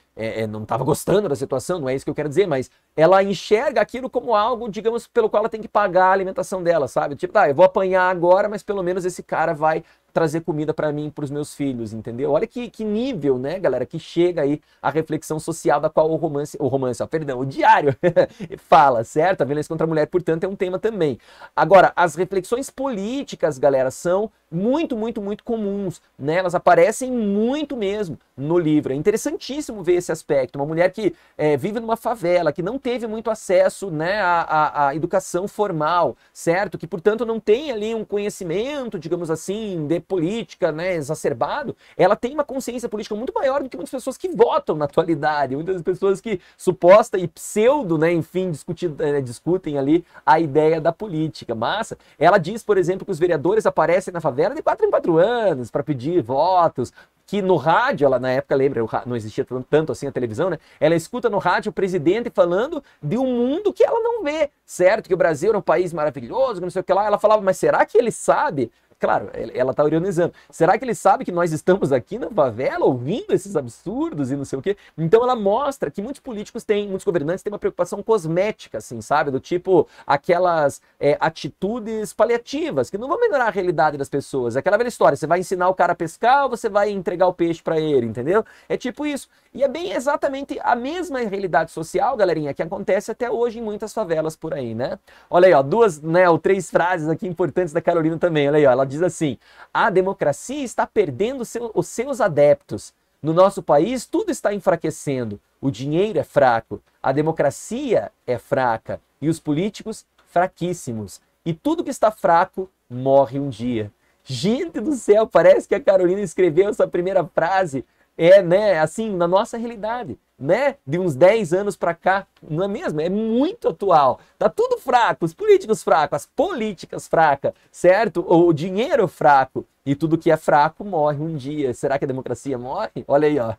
não estava gostando da situação, não é isso que eu quero dizer, mas ela enxerga aquilo como algo, digamos, pelo qual ela tem que pagar a alimentação dela, sabe? Tipo, tá, eu vou apanhar agora, mas pelo menos esse cara vai trazer comida para mim e para os meus filhos, entendeu? Olha que nível, né, galera, que chega aí a reflexão social da qual o diário fala, certo? A violência contra a mulher, portanto, é um tema também. Agora, as reflexões políticas, galera, são muito, muito, muito comuns, né? Elas aparecem muito mesmo no livro. É interessantíssimo ver esse aspecto. Uma mulher que vive numa favela, que não teve muito acesso, né, à educação formal, certo? Que, portanto, não tem ali um conhecimento, digamos assim, de política, né, exacerbado. Ela tem uma consciência política muito maior do que muitas pessoas que votam na atualidade. Muitas pessoas que suposta e pseudo, né, enfim, discutem ali a ideia da política. Massa. Ela diz, por exemplo, que os vereadores aparecem na favela de 4 em 4 anos para pedir votos, que no rádio, ela na época, lembra, não existia tanto assim a televisão, né? Ela escuta no rádio o presidente falando de um mundo que ela não vê, certo? Que o Brasil era um país maravilhoso, que não sei o que lá. Ela falava, mas será que ele sabe? Claro, ela está ironizando. Será que ele sabe que nós estamos aqui na favela ouvindo esses absurdos e não sei o quê? Então ela mostra que muitos políticos têm, muitos governantes têm uma preocupação cosmética, assim, sabe? Do tipo, aquelas atitudes paliativas, que não vão melhorar a realidade das pessoas. É aquela velha história, você vai ensinar o cara a pescar ou você vai entregar o peixe para ele, entendeu? É tipo isso. E é bem exatamente a mesma realidade social, galerinha, que acontece até hoje em muitas favelas por aí, né? Olha aí, ó, 2, né, ou 3 frases aqui importantes da Carolina também, olha aí, ó, ela diz assim: a democracia está perdendo os seus adeptos. No nosso país, tudo está enfraquecendo. O dinheiro é fraco, a democracia é fraca e os políticos fraquíssimos. E tudo que está fraco morre um dia. Gente do céu, parece que a Carolina escreveu essa primeira frase, né, assim, na nossa realidade, né, de uns 10 anos para cá, não é mesmo? É muito atual. Tá tudo fraco, os políticos fracos, as políticas fracas, certo? O dinheiro fraco. E tudo que é fraco morre um dia. Será que a democracia morre? Olha aí, ó.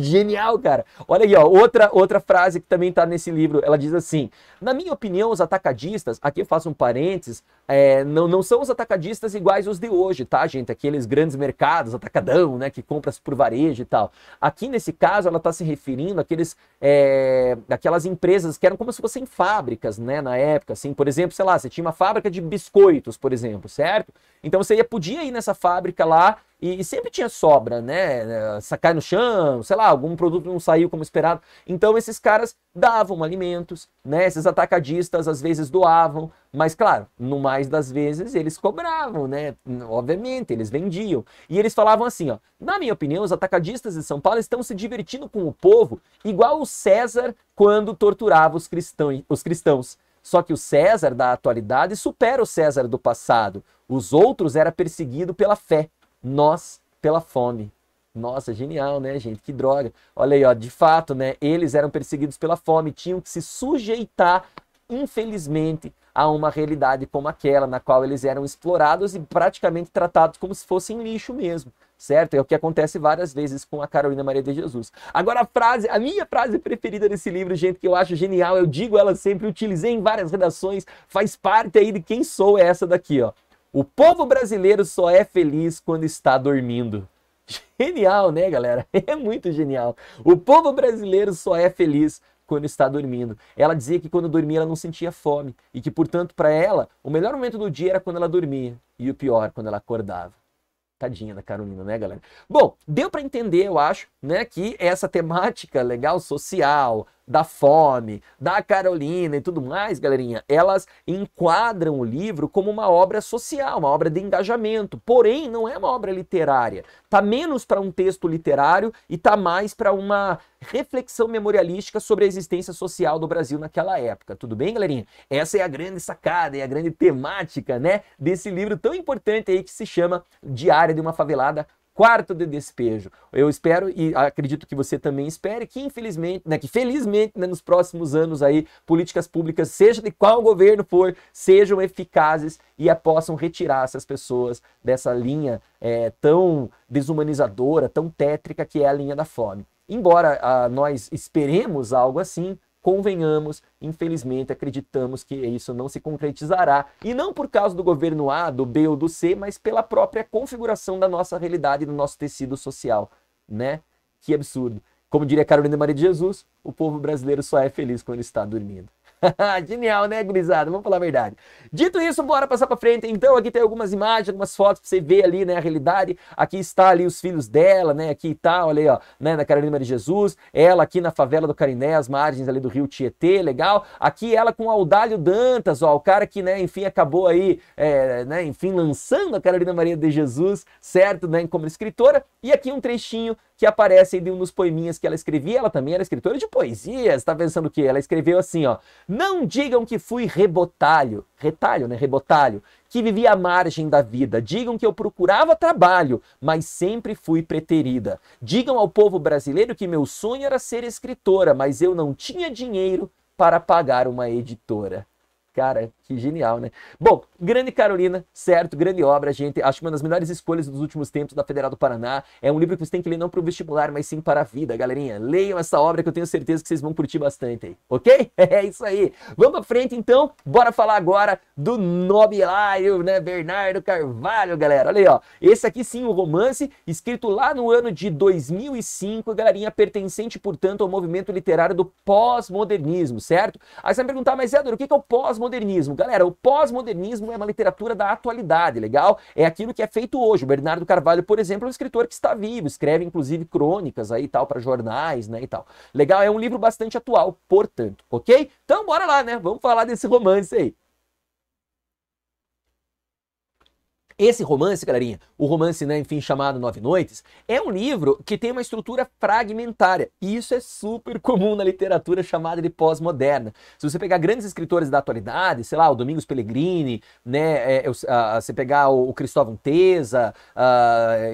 Genial, cara. Olha aí, ó. Outra frase que também tá nesse livro. Ela diz assim: na minha opinião, os atacadistas, aqui eu faço um parênteses, não são os atacadistas iguais os de hoje, tá, gente? Aqueles grandes mercados, atacadão, né, que compra por varejo e tal. Aqui, nesse caso, ela tá se referindo àquelas empresas que eram como se fossem fábricas, né, na época, assim. Por exemplo, sei lá, você tinha uma fábrica de biscoitos, por exemplo, certo? Então você podia ir nessa fábrica lá e sempre tinha sobra, né? Cai no chão, sei lá, algum produto não saiu como esperado. Então esses caras davam alimentos, né? Esses atacadistas às vezes doavam, mas claro, no mais das vezes eles cobravam, né? Obviamente, eles vendiam. E eles falavam assim, ó: na minha opinião, os atacadistas de São Paulo estão se divertindo com o povo igual o César quando torturava os cristãos. Só que o César da atualidade supera o César do passado. Os outros eram perseguidos pela fé, nós pela fome. Nossa, genial, né, gente? Que droga. Olha aí, ó, de fato, né, eles eram perseguidos pela fome, tinham que se sujeitar, infelizmente, a uma realidade como aquela, na qual eles eram explorados e praticamente tratados como se fossem lixo mesmo, certo? É o que acontece várias vezes com a Carolina Maria de Jesus. Agora a minha frase preferida desse livro, gente, que eu acho genial, eu digo ela sempre, utilizei em várias redações, faz parte aí de quem sou, é essa daqui, ó: o povo brasileiro só é feliz quando está dormindo. Genial, né, galera? É muito genial. O povo brasileiro só é feliz quando está dormindo. Ela dizia que quando dormia ela não sentia fome e que, portanto, para ela, o melhor momento do dia era quando ela dormia e o pior, quando ela acordava. Tadinha da Carolina, né, galera? Bom, deu para entender, eu acho, né, que essa temática legal social, da fome, da Carolina e tudo mais, galerinha, elas enquadram o livro como uma obra social, uma obra de engajamento, porém não é uma obra literária. Tá menos para um texto literário e tá mais para uma reflexão memorialística sobre a existência social do Brasil naquela época. Tudo bem, galerinha? Essa é a grande sacada, é a grande temática, né, desse livro tão importante aí que se chama Diário de uma Favelada, Quarto de Despejo. Eu espero e acredito que você também espere que, infelizmente, né, que felizmente, né, nos próximos anos aí, políticas públicas, seja de qual governo for, sejam eficazes e possam retirar essas pessoas dessa linha tão desumanizadora, tão tétrica que é a linha da fome. Embora nós esperemos algo assim, convenhamos, infelizmente, acreditamos que isso não se concretizará, e não por causa do governo A, do B ou do C, mas pela própria configuração da nossa realidade, do nosso tecido social, né? Que absurdo. Como diria Carolina Maria de Jesus, o povo brasileiro só é feliz quando está dormindo. Genial, né, gurizada? Vamos falar a verdade. Dito isso, bora passar pra frente. Então, aqui tem algumas imagens, algumas fotos pra você ver ali, né, a realidade. Aqui está ali os filhos dela, né, aqui tá, olha aí, ó, né, na Carolina Maria de Jesus. Ela aqui na favela do Cariné, as margens ali do rio Tietê, legal. Aqui ela com o Audálio Dantas, ó, o cara que, né, enfim, acabou aí, né, enfim, lançando a Carolina Maria de Jesus, certo, né, como escritora. E aqui um trechinho que aparece aí de um dos poeminhas que ela escrevia. Ela também era escritora de poesias. Tá pensando o quê? Ela escreveu assim, ó: não digam que fui rebotalho, retalho, né, rebotalho, que vivi à margem da vida. Digam que eu procurava trabalho, mas sempre fui preterida. Digam ao povo brasileiro que meu sonho era ser escritora, mas eu não tinha dinheiro para pagar uma editora. Cara, que genial, né? Bom, grande Carolina, certo? Grande obra, gente. Acho que uma das melhores escolhas dos últimos tempos da Federal do Paraná. É um livro que você tem que ler não para o vestibular, mas sim para a vida, galerinha. Leiam essa obra que eu tenho certeza que vocês vão curtir bastante aí, ok? É isso aí. Vamos pra frente, então. Bora falar agora do nobilário, né? Bernardo Carvalho, galera. Olha aí, ó. Esse aqui sim, o romance, escrito lá no ano de 2005, galerinha, pertencente, portanto, ao movimento literário do pós-modernismo, certo? Aí você vai me perguntar, mas Éder, o que é o pós-modernismo? Galera, o pós-modernismo é uma literatura da atualidade, legal? É aquilo que é feito hoje. O Bernardo Carvalho, por exemplo, é um escritor que está vivo, escreve inclusive crônicas aí e tal, para jornais, né, e tal. Legal? É um livro bastante atual, portanto, ok? Então bora lá, né? Vamos falar desse romance aí. Esse romance, galerinha, o romance, né, enfim, chamado Nove Noites, é um livro que tem uma estrutura fragmentária. E isso é super comum na literatura chamada de pós-moderna. Se você pegar grandes escritores da atualidade, sei lá, o Domingos Pellegrini, né, você pegar o Cristóvão Teza,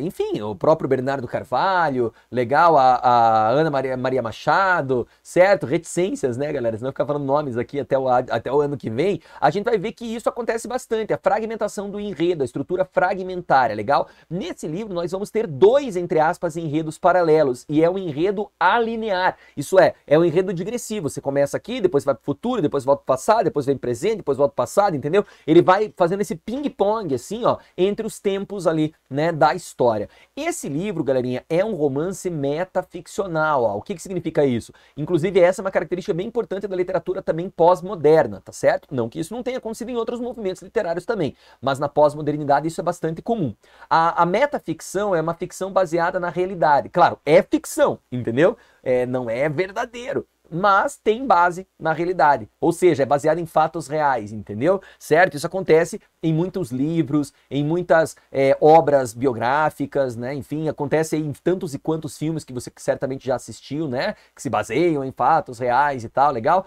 enfim, o próprio Bernardo Carvalho, legal, a Ana Maria Machado, certo? Reticências, né, galera? Senão eu ficar falando nomes aqui até o ano que vem, a gente vai ver que isso acontece bastante, a fragmentação do enredo, a estrutura fragmentária, legal? Nesse livro nós vamos ter dois, entre aspas, enredos paralelos, e é um enredo alinear, isso é um enredo digressivo, você começa aqui, depois vai para o futuro, depois volta para o passado, depois vem presente, depois volta para o passado, entendeu? Ele vai fazendo esse ping-pong, assim, ó, entre os tempos ali, né, da história. Esse livro, galerinha, é um romance metaficcional, ó. O que significa isso? Inclusive, essa é uma característica bem importante da literatura também pós-moderna, tá certo? Não que isso não tenha acontecido em outros movimentos literários também, mas na pós-modernidade isso é bastante comum. A metaficção é uma ficção baseada na realidade. Claro, é ficção, entendeu? Não é verdadeiro, mas tem base na realidade, ou seja, é baseado em fatos reais, entendeu? Certo? Isso acontece em muitos livros, em muitas obras biográficas, né? Enfim, acontece em tantos e quantos filmes que você certamente já assistiu, né? Que se baseiam em fatos reais e tal, legal?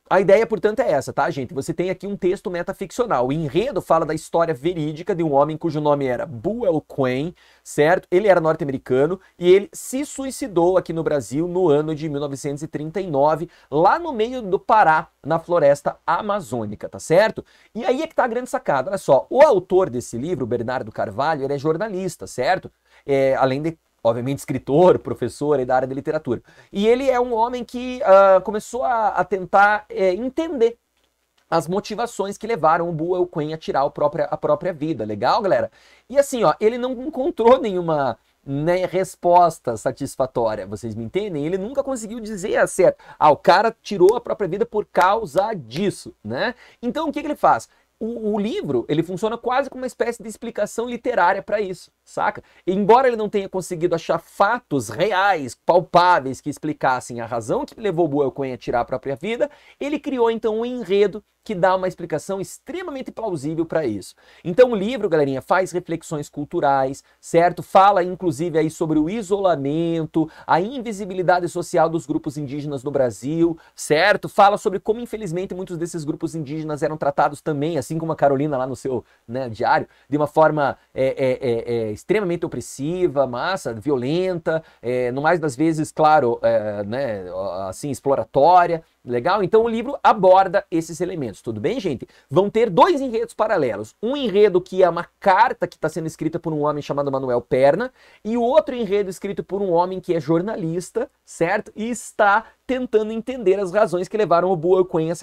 A ideia, portanto, é essa, tá, gente? Você tem aqui um texto metaficcional. O enredo fala da história verídica de um homem cujo nome era Buell Quinn, certo? Ele era norte-americano e ele se suicidou aqui no Brasil no ano de 1939, lá no meio do Pará, na floresta amazônica, tá certo? E aí é que tá a grande sacada. Olha só, o autor desse livro, Bernardo Carvalho, ele é jornalista, certo? Além de obviamente escritor, professor aí da área de literatura. E ele é um homem que começou a tentar entender as motivações que levaram o Buell Quinn a tirar a própria vida. Legal, galera? E assim, ó, ele não encontrou nenhuma resposta satisfatória, vocês me entendem? Ele nunca conseguiu dizer certo. O cara tirou a própria vida por causa disso, né? Então, o que ele faz? O livro, ele funciona quase como uma espécie de explicação literária para isso, saca? E, embora ele não tenha conseguido achar fatos reais, palpáveis, que explicassem a razão que levou o Buell Quinn a tirar a própria vida, ele criou então um enredo que dá uma explicação extremamente plausível para isso. Então o livro, galerinha, faz reflexões culturais, certo? Fala inclusive aí sobre o isolamento, a invisibilidade social dos grupos indígenas no Brasil, certo? Fala sobre como infelizmente muitos desses grupos indígenas eram tratados também, assim como a Carolina lá no seu, né, diário, de uma forma extremamente opressiva, massa, violenta, no mais das vezes, claro, né, assim, exploratória. Legal? Então o livro aborda esses elementos, tudo bem, gente? Vão ter dois enredos paralelos. Um enredo que é uma carta que está sendo escrita por um homem chamado Manuel Perna, e o outro enredo escrito por um homem que é jornalista, certo? E está tentando entender as razões que levaram o Buell Quinn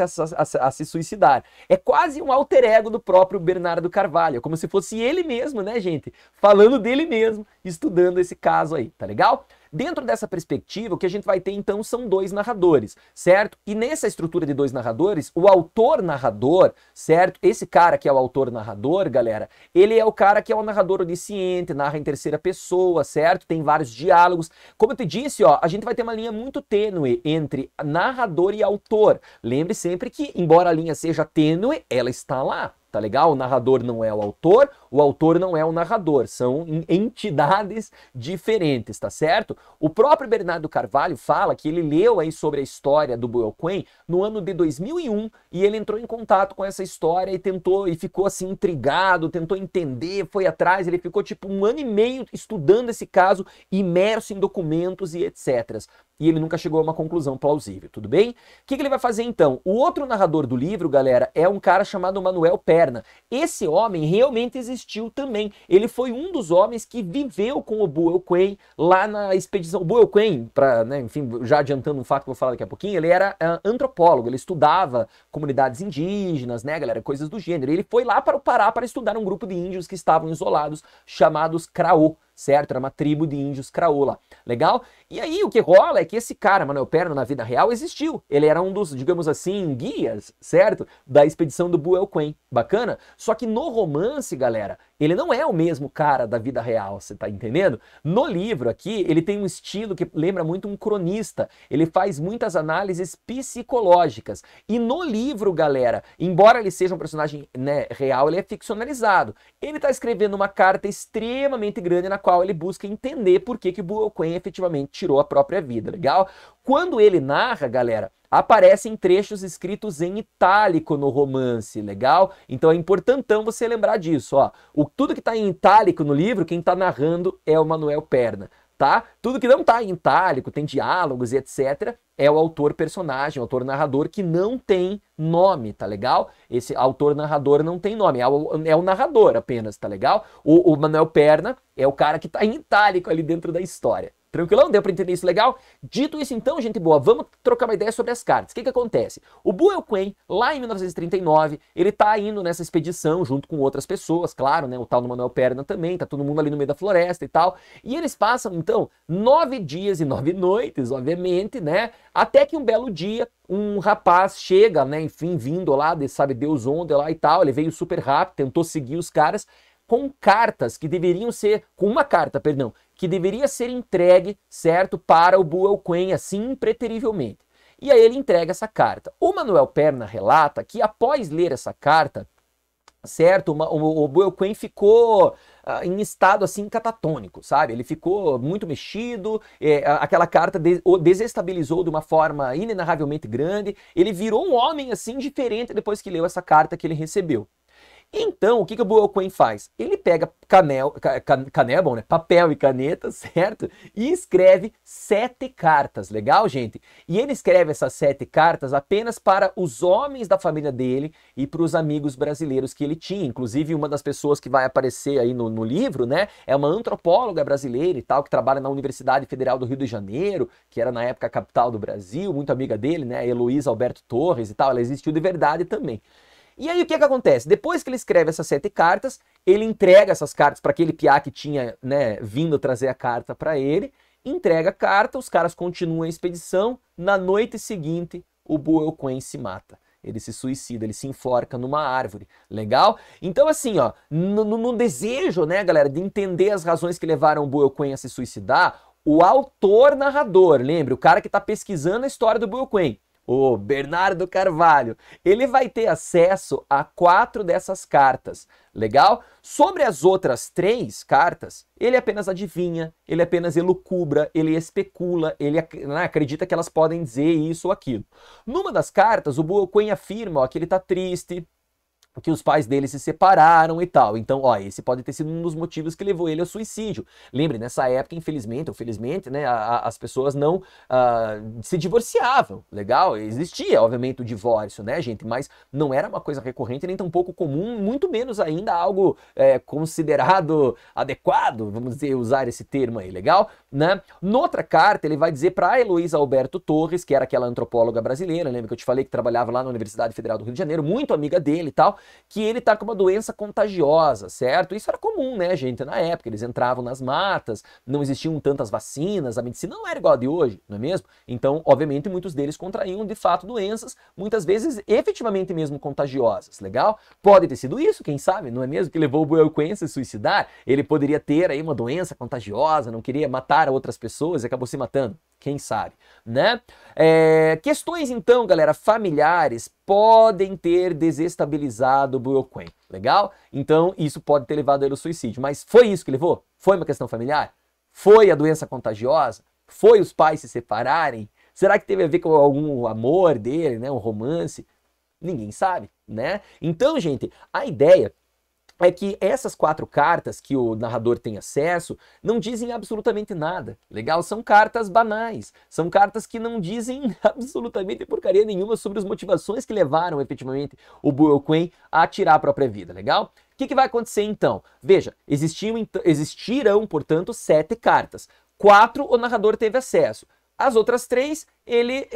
a se suicidar. É quase um alter ego do próprio Bernardo Carvalho, como se fosse ele mesmo, né, gente? Falando dele mesmo, estudando esse caso aí, tá legal? Dentro dessa perspectiva, o que a gente vai ter então são dois narradores, certo? E nessa estrutura de dois narradores, o autor-narrador, certo? Esse cara que é o autor-narrador, galera, ele é o cara que é o narrador onisciente, narra em terceira pessoa, certo? Tem vários diálogos. Como eu te disse, ó, a gente vai ter uma linha muito tênue entre narrador e autor. Lembre sempre que, embora a linha seja tênue, ela está lá. Tá legal? O narrador não é o autor não é o narrador, são entidades diferentes, tá certo? O próprio Bernardo Carvalho fala que ele leu aí sobre a história do Buell Quinn no ano de 2001 e ele entrou em contato com essa história e tentou, e ficou assim intrigado, tentou entender, foi atrás, ele ficou tipo 1 ano e meio estudando esse caso, imerso em documentos e etc. E ele nunca chegou a uma conclusão plausível, tudo bem? O que ele vai fazer então? O outro narrador do livro, galera, é um cara chamado Manuel Perna. Esse homem realmente existiu também. Ele foi um dos homens que viveu com o Buell Quinn lá na expedição. O Buell Quinn, né, enfim, já adiantando um fato que eu vou falar daqui a pouquinho, ele era antropólogo, ele estudava comunidades indígenas, né, galera, coisas do gênero. Ele foi lá para o Pará para estudar um grupo de índios que estavam isolados, chamados Craô. Certo? Era uma tribo de índios Craola. Legal? E aí o que rola é que esse cara, Manuel Perna, na vida real, existiu. Ele era um dos, digamos assim, guias, certo? Da expedição do Buell Quinn. Bacana? Só que no romance, galera, ele não é o mesmo cara da vida real, você tá entendendo? No livro aqui, ele tem um estilo que lembra muito um cronista. Ele faz muitas análises psicológicas. E no livro, galera, embora ele seja um personagem, né, real, ele é ficcionalizado. Ele tá escrevendo uma carta extremamente grande na qual ele busca entender por que o Buell Quinn efetivamente tirou a própria vida, legal? Quando ele narra, galera, aparecem trechos escritos em itálico no romance, legal? Então é importantão você lembrar disso, ó. Tudo que está em itálico no livro, quem está narrando é o Manuel Perna, tá? Tudo que não está em itálico, tem diálogos e etc., é o autor-personagem, o autor-narrador que não tem nome, tá legal? Esse autor-narrador não tem nome, é o narrador apenas, tá legal? O Manuel Perna é o cara que tá em itálico ali dentro da história. Tranquilão? Deu pra entender isso legal? Dito isso então, gente boa, vamos trocar uma ideia sobre as cartas. O que acontece? O Buell Quinn, lá em 1939, ele tá indo nessa expedição junto com outras pessoas, claro, né? O tal do Manuel Perna também, tá todo mundo ali no meio da floresta e tal. E eles passam, então, 9 dias e 9 noites, obviamente, né? Até que um belo dia, um rapaz chega, né? Enfim, vindo lá, sabe Deus onde lá e tal. Ele veio super rápido, tentou seguir os caras com cartas que deveriam ser, com uma carta, perdão, que deveria ser entregue, certo, para o Buell Quinn, assim, impreterivelmente. E aí ele entrega essa carta. O Manuel Perna relata que após ler essa carta, certo, o Buell Quinn ficou em estado assim catatônico, sabe? Ele ficou muito mexido, aquela carta o desestabilizou de uma forma inenarravelmente grande, ele virou um homem assim diferente depois que leu essa carta que ele recebeu. Então, o que o Buell Quinn faz? Ele pega bom, né? Papel e caneta, certo? E escreve 7 cartas, legal, gente? E ele escreve essas 7 cartas apenas para os homens da família dele e para os amigos brasileiros que ele tinha. Inclusive, uma das pessoas que vai aparecer aí no livro, né? É uma antropóloga brasileira e tal, que trabalha na Universidade Federal do Rio de Janeiro, que era na época a capital do Brasil, muito amiga dele, né? Heloísa Alberto Torres e tal, ela existiu de verdade também. E aí o que acontece? Depois que ele escreve essas 7 cartas, ele entrega essas cartas para aquele piá que tinha, né, vindo trazer a carta para ele, entrega a carta, os caras continuam a expedição, na noite seguinte o Buell Quinn se mata. Ele se suicida, ele se enforca numa árvore, legal? Então assim, ó, no desejo, né, galera, de entender as razões que levaram o Buell Quinn a se suicidar, o autor-narrador, lembre, o cara que está pesquisando a história do Buell Quinn, o Bernardo Carvalho, ele vai ter acesso a 4 dessas cartas, legal? Sobre as outras 3 cartas, ele apenas adivinha, ele apenas elucubra, ele especula, ele acredita que elas podem dizer isso ou aquilo. Numa das cartas, o Buell Quinn afirma, ó, que ele tá triste, que os pais dele se separaram e tal. Então, ó, esse pode ter sido um dos motivos que levou ele ao suicídio. Lembre, nessa época, infelizmente ou felizmente, né, as pessoas não se divorciavam, legal? Existia, obviamente, o divórcio, né, gente? Mas não era uma coisa recorrente, nem tampouco comum, muito menos ainda algo considerado adequado, vamos dizer, usar esse termo aí, legal? Né? Noutra carta, ele vai dizer para a Heloísa Alberto Torres, que era aquela antropóloga brasileira, lembra que eu te falei que trabalhava lá na Universidade Federal do Rio de Janeiro, muito amiga dele e tal. que ele tá com uma doença contagiosa, certo? Isso era comum, né, gente, na época, eles entravam nas matas, não existiam tantas vacinas, a medicina não era igual a de hoje, não é mesmo? Então, obviamente, muitos deles contraíam, de fato, doenças, muitas vezes, efetivamente mesmo contagiosas, legal? Pode ter sido isso, quem sabe, não é mesmo? Que levou o Buell Quinn a se suicidar, ele poderia ter aí uma doença contagiosa, não queria matar outras pessoas e acabou se matando. Quem sabe, né? Questões, então, galera, familiares podem ter desestabilizado o Buell Quinn, legal? Então, isso pode ter levado ele ao suicídio. Mas foi isso que levou? Foi uma questão familiar? Foi a doença contagiosa? Foi os pais se separarem? Será que teve a ver com algum amor dele, né? Um romance? Ninguém sabe, né? Então, gente, a ideia é que essas 4 cartas que o narrador tem acesso não dizem absolutamente nada, legal? São cartas banais, são cartas que não dizem absolutamente porcaria nenhuma sobre as motivações que levaram efetivamente o Buell Quinn a tirar a própria vida, legal? O que vai acontecer então? Veja, existirão, portanto, 7 cartas. 4 o narrador teve acesso. As outras 3, ele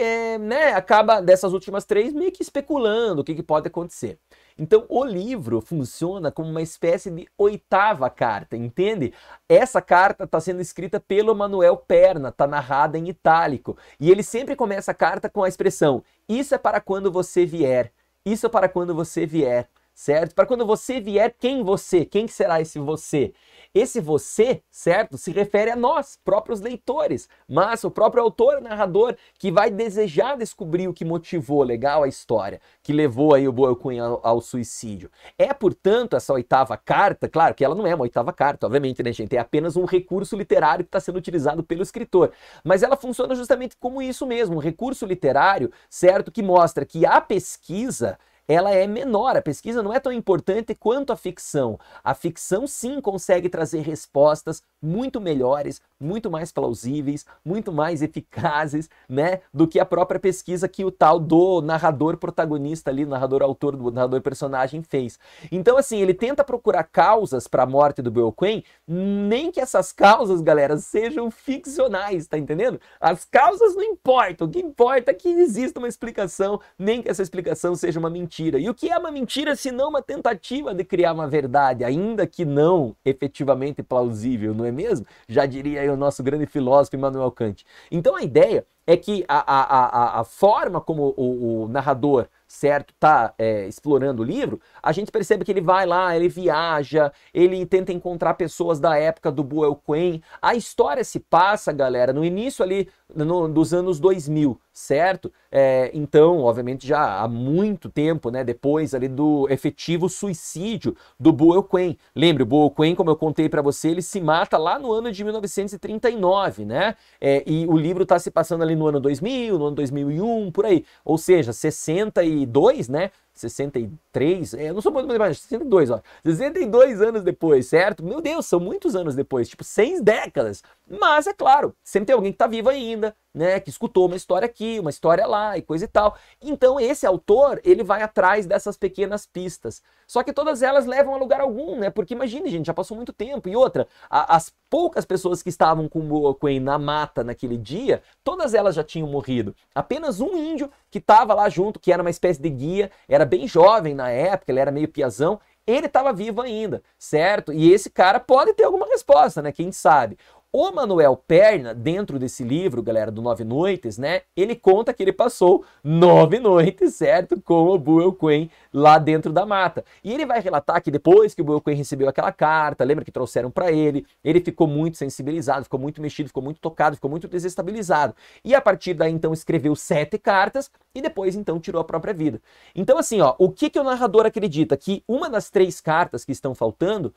acaba, dessas últimas 3, meio que especulando o que pode acontecer. Então, o livro funciona como uma espécie de 8ª carta, entende? Essa carta está sendo escrita pelo Manuel Perna, está narrada em itálico. E ele sempre começa a carta com a expressão: isso é para quando você vier, isso é para quando você vier, certo? Para quando você vier, quem você? Quem será esse você? Esse você, certo, se refere a nós, próprios leitores, mas o próprio autor, narrador, que vai desejar descobrir o que motivou, legal, a história, que levou aí o Buell Quinn ao suicídio. É, portanto, essa 8ª carta, claro que ela não é uma 8ª carta, obviamente, né, gente, é apenas um recurso literário que está sendo utilizado pelo escritor, mas ela funciona justamente como isso mesmo, um recurso literário, certo, que mostra que a pesquisa, ela é menor, a pesquisa não é tão importante quanto a ficção. A ficção sim consegue trazer respostas muito melhores, muito mais plausíveis, muito mais eficazes, né, do que a própria pesquisa que o tal do narrador protagonista ali, narrador autor, do narrador personagem fez. Então assim, ele tenta procurar causas para a morte do Buell Quinn, nem que essas causas, galera, sejam ficcionais, tá entendendo? As causas não importam, o que importa é que exista uma explicação, nem que essa explicação seja uma mentira. E o que é uma mentira se não uma tentativa de criar uma verdade, ainda que não efetivamente plausível, não é mesmo? Já diria aí o nosso grande filósofo Immanuel Kant. Então a ideia é que a forma como o narrador, certo, tá explorando o livro, a gente percebe que ele vai lá, ele viaja, ele tenta encontrar pessoas da época do Buell Quinn. A história se passa, galera, no início ali dos anos 2000, certo? Então, obviamente, já há muito tempo, né, depois ali do efetivo suicídio do Buell Quinn. Lembre, o Buell Quinn, como eu contei para você, ele se mata lá no ano de 1939, né? E o livro tá se passando ali no ano 2000, no ano 2001, por aí. Ou seja, 62, né? 63, eu não sou muito mais, 62, ó. 62 anos depois, certo? Meu Deus, são muitos anos depois, tipo 6 décadas. Mas é claro, sempre tem alguém que tá vivo ainda, né? Que escutou uma história aqui, uma história lá e coisa e tal. Então esse autor, ele vai atrás dessas pequenas pistas. Só que todas elas levam a lugar algum, né? Porque imagine, gente, já passou muito tempo. E outra, as poucas pessoas que estavam com o Buell Quinn na mata naquele dia, todas elas já tinham morrido. Apenas um índio que estava lá junto, que era uma espécie de guia, era bem jovem na época, ele era meio piazão, ele estava vivo ainda, certo? E esse cara pode ter alguma resposta, né? Quem sabe? O Manuel Perna, dentro desse livro, galera, do 9 Noites, né? Ele conta que ele passou 9 noites, certo? Com o Buell Quinn lá dentro da mata. E ele vai relatar que depois que o Buell Quinn recebeu aquela carta, lembra que trouxeram para ele ficou muito sensibilizado, ficou muito mexido, ficou muito tocado, ficou muito desestabilizado. E a partir daí, então, escreveu 7 cartas e depois, então, tirou a própria vida. Então, assim, ó, o que o narrador acredita? Que uma das 3 cartas que estão faltando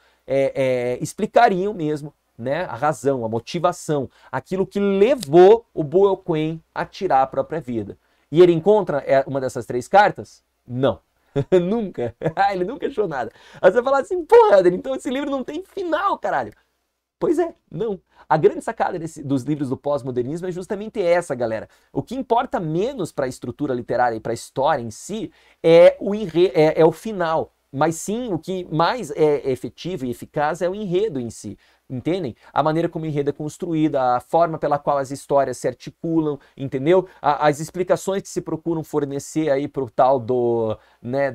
explicariam mesmo, né, a razão, a motivação, aquilo que levou o Buell Quinn a tirar a própria vida. E ele encontra uma dessas 3 cartas? Não. Nunca. Ele nunca achou nada. Aí você vai falar assim, porra, então esse livro não tem final, caralho. Pois é, não. A grande sacada dos livros do pós-modernismo é justamente essa, galera. O que importa menos para a estrutura literária e para a história em si é o final. Mas sim, o que mais é efetivo e eficaz é o enredo em si. entendem? A maneira como o enredo é construída, a forma pela qual as histórias se articulam, entendeu? As explicações que se procuram fornecer aí pro tal do, né,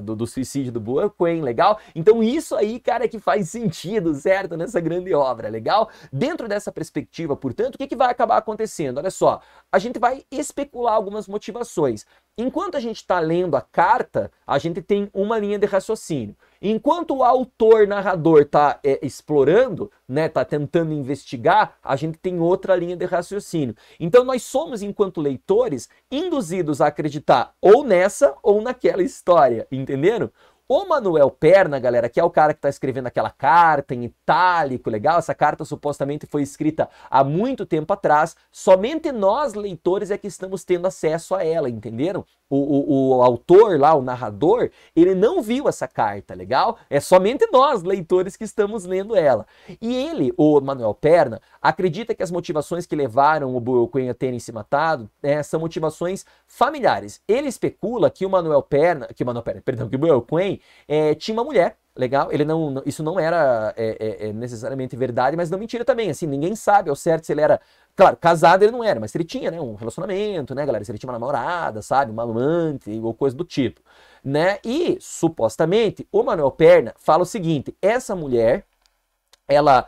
do suicídio do Boel Quinn, legal? Então isso aí, cara, é que faz sentido, certo? Nessa grande obra, legal? Dentro dessa perspectiva, portanto, o que vai acabar acontecendo? Olha só, a gente vai especular algumas motivações. Enquanto a gente está lendo a carta, a gente tem uma linha de raciocínio. Enquanto o autor, narrador está explorando, né, está tentando investigar, a gente tem outra linha de raciocínio. Então nós somos, enquanto leitores, induzidos a acreditar ou nessa ou naquela história, entenderam? O Manuel Perna, galera, que é o cara que está escrevendo aquela carta em itálico, legal? Essa carta supostamente foi escrita há muito tempo atrás. Somente nós, leitores, é que estamos tendo acesso a ela, entenderam? O autor lá, o narrador, ele não viu essa carta, legal? É somente nós, leitores, que estamos lendo ela. E ele, o Manuel Perna, acredita que as motivações que levaram o Boel Quinn a terem se matado são motivações familiares. Ele especula que o Boel Quinn tinha uma mulher, legal? Ele não, isso não era necessariamente verdade, mas não mentira também, assim, ninguém sabe ao certo se ele era, claro, casado ele não era, mas se ele tinha, né, um relacionamento, né, galera, se ele tinha uma namorada, sabe, uma amante ou coisa do tipo, né? E, supostamente, o Manuel Perna fala o seguinte, essa mulher, ela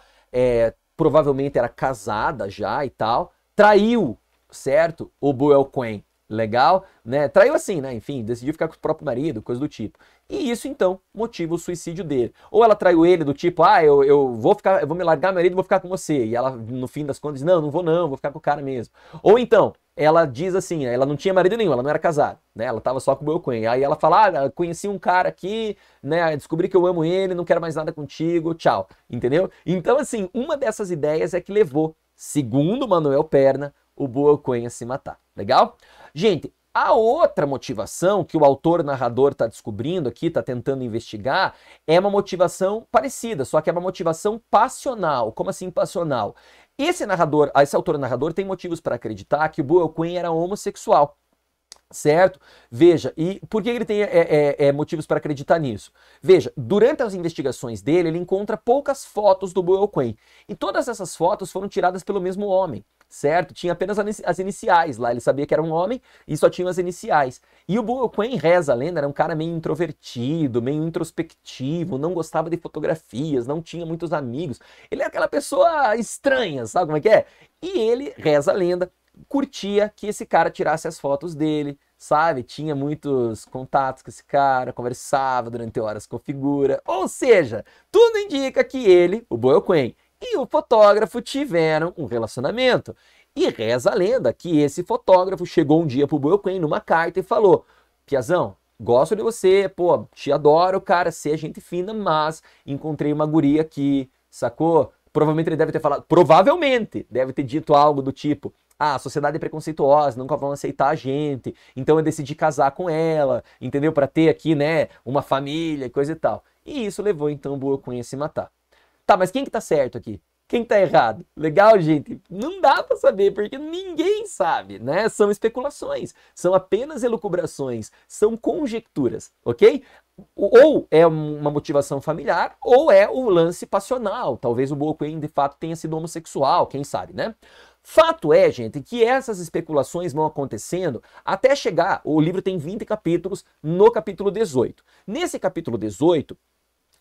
provavelmente era casada já e tal, traiu, certo, o Boel Quinn, legal, né? Traiu assim, né? Enfim, decidiu ficar com o próprio marido, coisa do tipo. E isso, então, motiva o suicídio dele. Ou ela traiu ele do tipo, eu vou me largar, marido, e vou ficar com você. E ela, no fim das contas, diz, não vou ficar com o cara mesmo. Ou então, ela diz assim, ela não tinha marido nenhum, ela não era casada, né? Ela tava só com o Boel Quinn. Aí ela fala, conheci um cara aqui, né? Descobri que eu amo ele, não quero mais nada contigo, tchau. Entendeu? Então, assim, uma dessas ideias é que levou, segundo Manuel Perna, o Boel Quinn a se matar. Legal? Gente, a outra motivação que o autor-narrador está descobrindo aqui, está tentando investigar, é uma motivação parecida, só que é uma motivação passional. Como assim passional? Esse autor-narrador tem motivos para acreditar que o Boel Quinn era homossexual. Certo? Veja, e por que ele tem motivos para acreditar nisso? Veja, durante as investigações dele, ele encontra poucas fotos do Boel Quinn. E todas essas fotos foram tiradas pelo mesmo homem, certo? Tinha apenas as iniciais lá, ele sabia que era um homem e só tinha as iniciais. E o Boel Quinn, reza a lenda, era um cara meio introvertido, meio introspectivo, não gostava de fotografias, não tinha muitos amigos. Ele é aquela pessoa estranha, sabe como é que é? E ele, reza a lenda, curtia que esse cara tirasse as fotos dele, sabe? Tinha muitos contatos com esse cara, conversava durante horas com a figura. Ou seja, tudo indica que ele, o Boel Quinn, e o fotógrafo tiveram um relacionamento. E reza a lenda que esse fotógrafo chegou um dia pro Boel Quinn numa carta e falou: Piazão, gosto de você, pô, te adoro, cara, você é gente fina, mas encontrei uma guria aqui, sacou? Provavelmente ele deve ter falado, provavelmente deve ter dito algo do tipo: a sociedade é preconceituosa, nunca vão aceitar a gente, então eu decidi casar com ela, entendeu? Para ter aqui, né, uma família e coisa e tal. E isso levou então o Boel Quinn a se matar. Tá, mas quem que tá certo aqui? Quem tá errado? Legal, gente? Não dá para saber, porque ninguém sabe, né? São especulações, são apenas elucubrações, são conjecturas, ok? Ou é uma motivação familiar, ou é o lance passional. Talvez o Boel Quinn, de fato, tenha sido homossexual, quem sabe, né? Fato é, gente, que essas especulações vão acontecendo até chegar, o livro tem 20 capítulos, no capítulo 18. Nesse capítulo 18,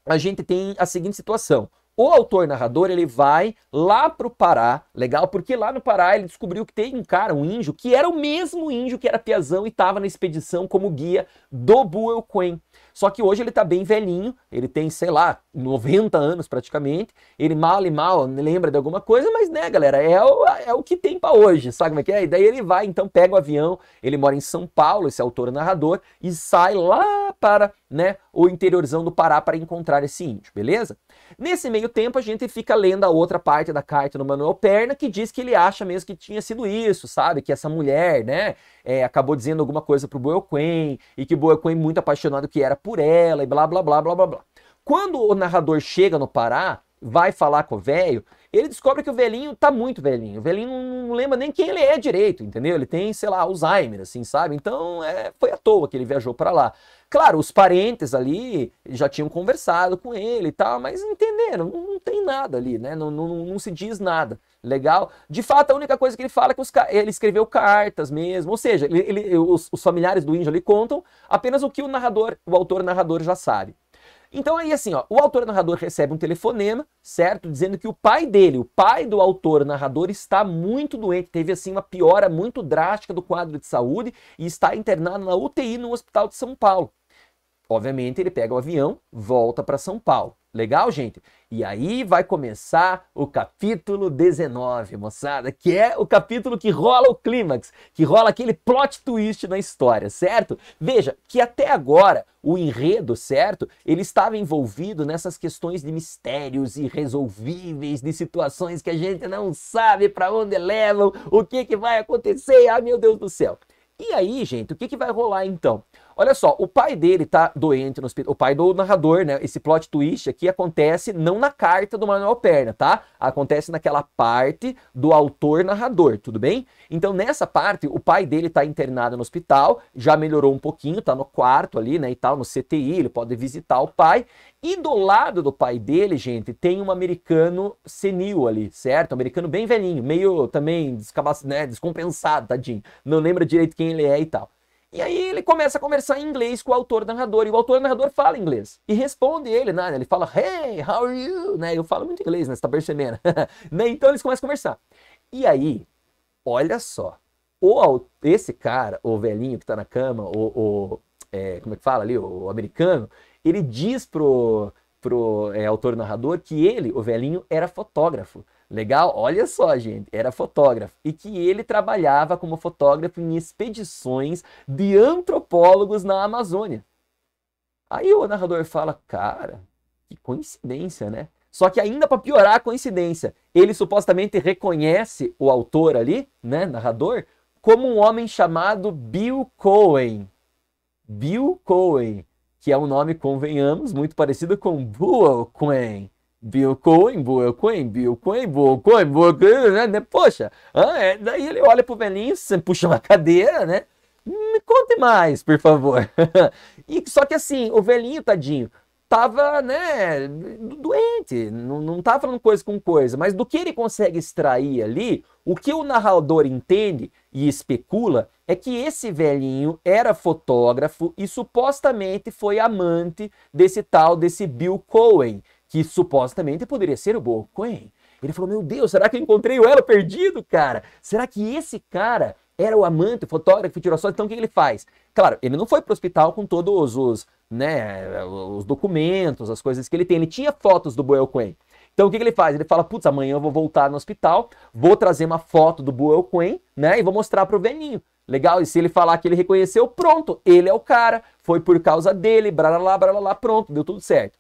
a gente tem a seguinte situação. O autor-narrador, ele vai lá pro Pará, legal? Porque lá no Pará ele descobriu que tem um cara, um índio, que era o mesmo índio que era Piazão e estava na expedição como guia do Boel Quinn. Só que hoje ele tá bem velhinho, ele tem, sei lá, 90 anos praticamente, ele mal e mal lembra de alguma coisa, mas né, galera, é o que tem pra hoje, sabe como é que é? E daí ele vai, então pega o avião, ele mora em São Paulo, esse autor-narrador, e sai lá para, né, o interiorzão do Pará para encontrar esse índio, beleza? Nesse meio tempo a gente fica lendo a outra parte da carta do Manuel Perna, que diz que ele acha mesmo que tinha sido isso, sabe? Que essa mulher, né, acabou dizendo alguma coisa pro Boel Quinn, e que o Boel Quinn muito apaixonado que era por ela, e blá, blá, blá, blá, blá, blá. Quando o narrador chega no Pará, vai falar com o velho, ele descobre que o velhinho tá muito velhinho. O velhinho não lembra nem quem ele é direito, entendeu? Ele tem, sei lá, Alzheimer, assim, sabe? Então, foi à toa que ele viajou para lá. Claro, os parentes ali já tinham conversado com ele e tal, mas entenderam, não tem nada ali, né? Não se diz nada. Legal? De fato, a única coisa que ele fala é que ele escreveu cartas mesmo, ou seja, os familiares do índio ali contam apenas o que o autor narrador já sabe. Então aí assim, ó, o autor narrador recebe um telefonema, certo? Dizendo que o pai dele, o pai do autor narrador, está muito doente, teve assim uma piora muito drástica do quadro de saúde e está internado na UTI no Hospital de São Paulo. Obviamente ele pega o avião, volta para São Paulo. Legal, gente? E aí vai começar o capítulo 19, moçada, que é o capítulo que rola o clímax, que rola aquele plot twist na história, certo? Veja que até agora o enredo, certo? Ele estava envolvido nessas questões de mistérios irresolvíveis, de situações que a gente não sabe para onde levam, o que vai acontecer, ai meu Deus do céu. E aí, gente, o que vai rolar então? Olha só, o pai dele tá doente no hospital, o pai do narrador, né? Esse plot twist aqui acontece não na carta do Manuel Perna, tá? Acontece naquela parte do autor narrador, tudo bem? Então nessa parte, o pai dele tá internado no hospital, já melhorou um pouquinho, tá no quarto ali, né, e tal, no CTI, ele pode visitar o pai. E do lado do pai dele, gente, tem um americano senil ali, certo? Um americano bem velhinho, meio também descompensado, tadinho. Não lembra direito quem ele é e tal. E aí ele começa a conversar em inglês com o autor narrador, e o autor narrador fala inglês. E responde ele, né? Ele fala, hey, how are you? Né? Eu falo muito inglês, né? Você tá percebendo? Né? Então eles começam a conversar. E aí, olha só, esse cara, o velhinho que tá na cama, como é que fala ali, o americano, ele diz pro autor narrador que ele, o velhinho, era fotógrafo. Legal? Olha só, gente, era fotógrafo. E que ele trabalhava como fotógrafo em expedições de antropólogos na Amazônia. Aí o narrador fala, cara, que coincidência, né? Só que ainda para piorar a coincidência, ele supostamente reconhece o autor ali, né, narrador, como um homem chamado Bill Cohen. Bill Cohen, que é um nome, convenhamos, muito parecido com Buell Cohen. Bill Cohen, Buell Cohen, Bill Cohen, Buell Cohen, Buell Cohen, né? Poxa, daí ele olha pro velhinho, você puxa uma cadeira, né? Me conte mais, por favor. E só que assim, o velhinho, tadinho, tava, né, doente, não tava falando coisa com coisa, mas do que ele consegue extrair ali, o que o narrador entende e especula é que esse velhinho era fotógrafo e supostamente foi amante desse Bill Cohen, que supostamente poderia ser o Buell Cohen. Ele falou, meu Deus, será que eu encontrei o elo perdido, cara? Será que esse cara era o amante, o fotógrafo que tirou foto? Então o que ele faz? Claro, ele não foi pro hospital com todos os documentos, as coisas que ele tem. Ele tinha fotos do Buell Cohen. Então o que ele faz? Ele fala, putz, amanhã eu vou voltar no hospital, vou trazer uma foto do Buell Cohen, né, e vou mostrar pro velhinho. Legal? E se ele falar que ele reconheceu, pronto, ele é o cara, foi por causa dele, bralá, pronto, deu tudo certo.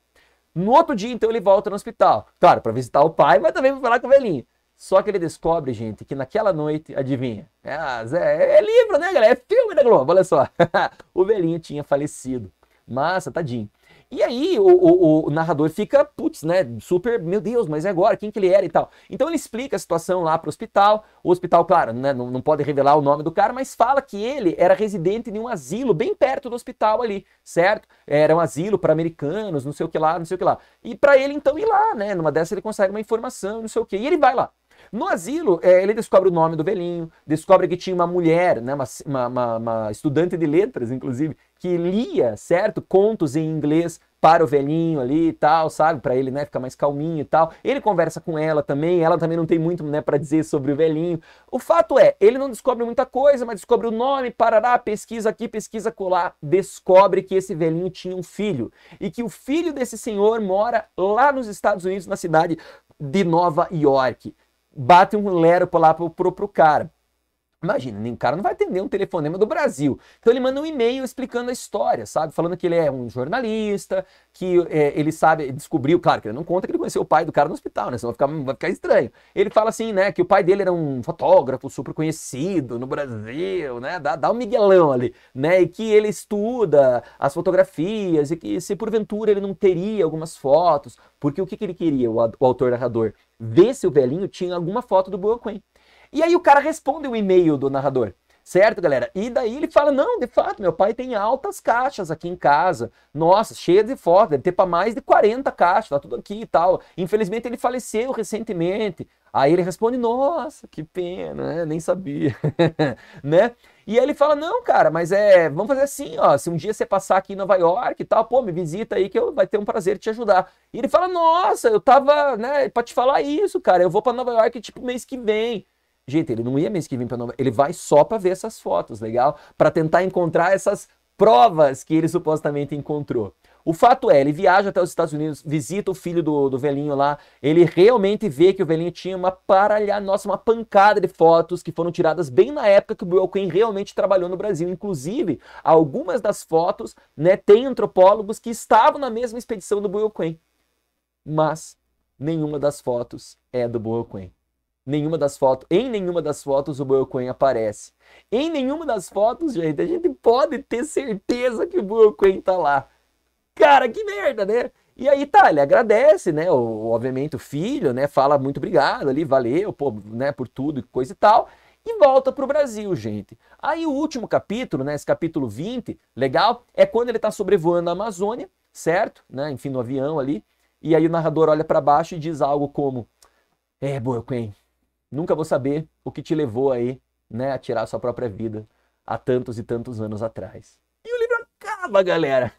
No outro dia, então, ele volta no hospital. Claro, para visitar o pai, mas também para falar com o velhinho. Só que ele descobre, gente, que naquela noite, adivinha? É livro, né, galera? É filme da Globo, olha só. O velhinho tinha falecido. Massa, tadinho. E aí o narrador fica, putz, né, super, meu Deus, mas é agora, quem que ele era e tal. Então ele explica a situação lá pro hospital. O hospital, claro, né, não pode revelar o nome do cara, mas fala que ele era residente de um asilo bem perto do hospital ali, certo? Era um asilo para americanos, não sei o que lá, não sei o que lá. E para ele então ir lá, né, numa dessas ele consegue uma informação, não sei o que, e ele vai lá. No asilo, ele descobre o nome do velhinho, descobre que tinha uma mulher, né, uma estudante de letras, inclusive, que lia, certo, contos em inglês para o velhinho ali e tal, sabe, para ele, né, ficar mais calminho e tal. Ele conversa com ela também não tem muito, né, para dizer sobre o velhinho. O fato é, ele não descobre muita coisa, mas descobre o nome, parará, pesquisa aqui, pesquisa colar, descobre que esse velhinho tinha um filho e que o filho desse senhor mora lá nos Estados Unidos, na cidade de Nova York. Bate um lero lá pro cara. Imagina, o cara não vai atender um telefonema do Brasil. Então ele manda um e-mail explicando a história, sabe? Falando que ele é um jornalista, que ele sabe, descobriu, claro que ele não conta que ele conheceu o pai do cara no hospital, né? Senão vai ficar estranho. Ele fala assim, né, que o pai dele era um fotógrafo super conhecido no Brasil, né? Dá um miguelão ali, né? E que ele estuda as fotografias e que se porventura ele não teria algumas fotos, porque o que ele queria, o autor narrador? Ver se o velhinho tinha alguma foto do Buell Cohen. E aí o cara responde o e-mail do narrador. Certo, galera? E daí ele fala, não, de fato, meu pai tem altas caixas aqui em casa. Nossa, cheia de fotos, deve ter para mais de 40 caixas, tá tudo aqui e tal. Infelizmente ele faleceu recentemente. Aí ele responde, nossa, que pena, né? Nem sabia, né? E aí ele fala, não, cara, mas vamos fazer assim, ó, se um dia você passar aqui em Nova York e tal, pô, me visita aí que vai ter um prazer te ajudar. E ele fala, nossa, eu tava, né, pra te falar isso, cara, eu vou pra Nova York, tipo, mês que vem. Gente, ele não ia mês que vem pra Nova York, ele vai só pra ver essas fotos, legal? Pra tentar encontrar essas provas que ele supostamente encontrou. O fato é, ele viaja até os Estados Unidos, visita o filho do velhinho lá, ele realmente vê que o velhinho tinha uma pancada de fotos que foram tiradas bem na época que o Buell Quinn realmente trabalhou no Brasil. Inclusive, algumas das fotos, né, tem antropólogos que estavam na mesma expedição do Buell Quinn, mas nenhuma das fotos é do Buell Quinn. Em nenhuma das fotos o Buell Quinn aparece. Em nenhuma das fotos, gente, a gente pode ter certeza que o Buell Quinn tá lá. Cara, que merda, né? E aí tá, ele agradece, né? Obviamente o filho, né? Fala muito obrigado ali, valeu, pô, né? Por tudo e coisa e tal. E volta pro Brasil, gente. Aí o último capítulo, né? Esse capítulo 20, legal, é quando ele tá sobrevoando a Amazônia, certo? Né? Enfim, no avião ali. E aí o narrador olha para baixo e diz algo como: Buell Quinn, nunca vou saber o que te levou aí, né? A tirar a sua própria vida há tantos e tantos anos atrás. Acaba, galera.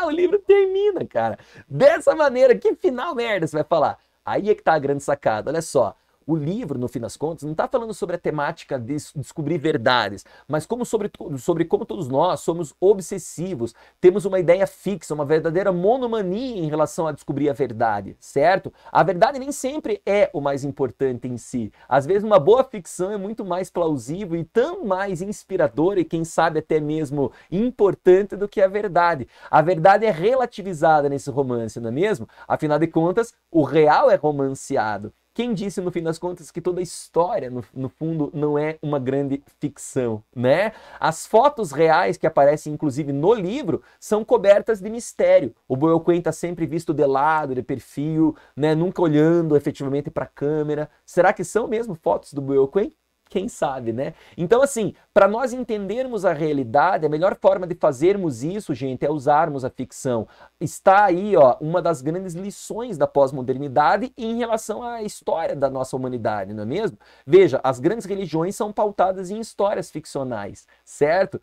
O livro termina, cara. Dessa maneira, que final merda você vai falar? Aí é que tá a grande sacada. Olha só. O livro, no fim das contas, não está falando sobre a temática de descobrir verdades, mas sobre como todos nós somos obsessivos, temos uma ideia fixa, uma verdadeira monomania em relação a descobrir a verdade, certo? A verdade nem sempre é o mais importante em si. Às vezes uma boa ficção é muito mais plausível e tão mais inspiradora e quem sabe até mesmo importante do que a verdade. A verdade é relativizada nesse romance, não é mesmo? Afinal de contas, o real é romanceado. Quem disse, no fim das contas, que toda história, no fundo, não é uma grande ficção, né? As fotos reais que aparecem, inclusive, no livro, são cobertas de mistério. O Buell Quinn está sempre visto de lado, de perfil, né? Nunca olhando efetivamente para a câmera. Será que são mesmo fotos do Buell Quinn? Quem sabe, né? Então, assim, para nós entendermos a realidade, a melhor forma de fazermos isso, gente, é usarmos a ficção. Está aí, ó, uma das grandes lições da pós-modernidade em relação à história da nossa humanidade, não é mesmo? Veja, as grandes religiões são pautadas em histórias ficcionais, certo?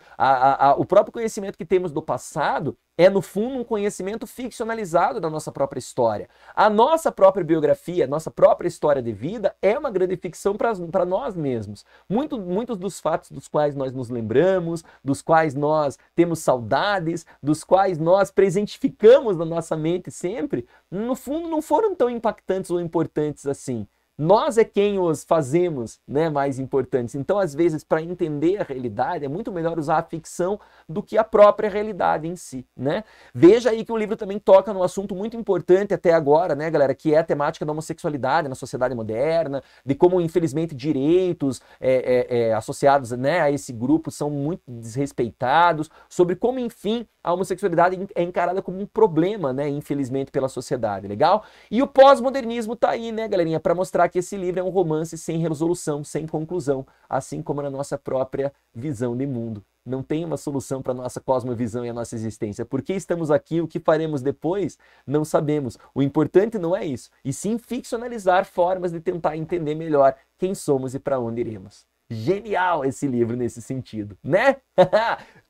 O próprio conhecimento que temos do passado é, no fundo, um conhecimento ficcionalizado da nossa própria história. A nossa própria biografia, a nossa própria história de vida é uma grande ficção para nós mesmos. Muitos dos fatos dos quais nós nos lembramos, dos quais nós temos saudades, dos quais nós presentificamos na nossa mente sempre, no fundo não foram tão impactantes ou importantes assim. Nós é quem os fazemos, né, mais importantes. Então, às vezes, para entender a realidade, é muito melhor usar a ficção do que a própria realidade em si, né? Veja aí que o livro também toca num assunto muito importante até agora, né, galera, que é a temática da homossexualidade na sociedade moderna, de como, infelizmente, direitos associados, né, a esse grupo são muito desrespeitados, sobre como, enfim, a homossexualidade é encarada como um problema, né, infelizmente, pela sociedade, legal? E o pós-modernismo tá aí, né, galerinha, para mostrar que esse livro é um romance sem resolução, sem conclusão, assim como na nossa própria visão de mundo. Não tem uma solução para a nossa cosmovisão e a nossa existência. Por que estamos aqui? O que faremos depois? Não sabemos. O importante não é isso, e sim ficcionalizar formas de tentar entender melhor quem somos e para onde iremos. Genial esse livro nesse sentido, né?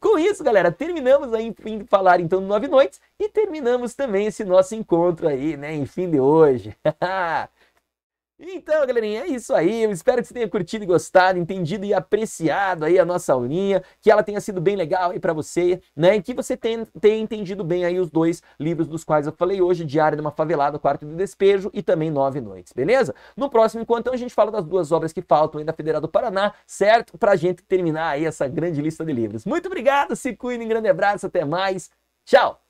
Com isso, galera, terminamos aí, enfim, de falar então do 9 Noites e terminamos também esse nosso encontro aí, né, enfim, de hoje. Então, galerinha, é isso aí. Eu espero que você tenha curtido e gostado, entendido e apreciado aí a nossa aulinha, que ela tenha sido bem legal aí para você, né? E que você tenha entendido bem aí os dois livros dos quais eu falei hoje, Diário de uma Favelada, Quarto de Despejo e também 9 Noites, beleza? No próximo encontro, então, a gente fala das duas obras que faltam aí da Federal do Paraná, certo? Pra gente terminar aí essa grande lista de livros. Muito obrigado, se cuidem, grande abraço, até mais. Tchau!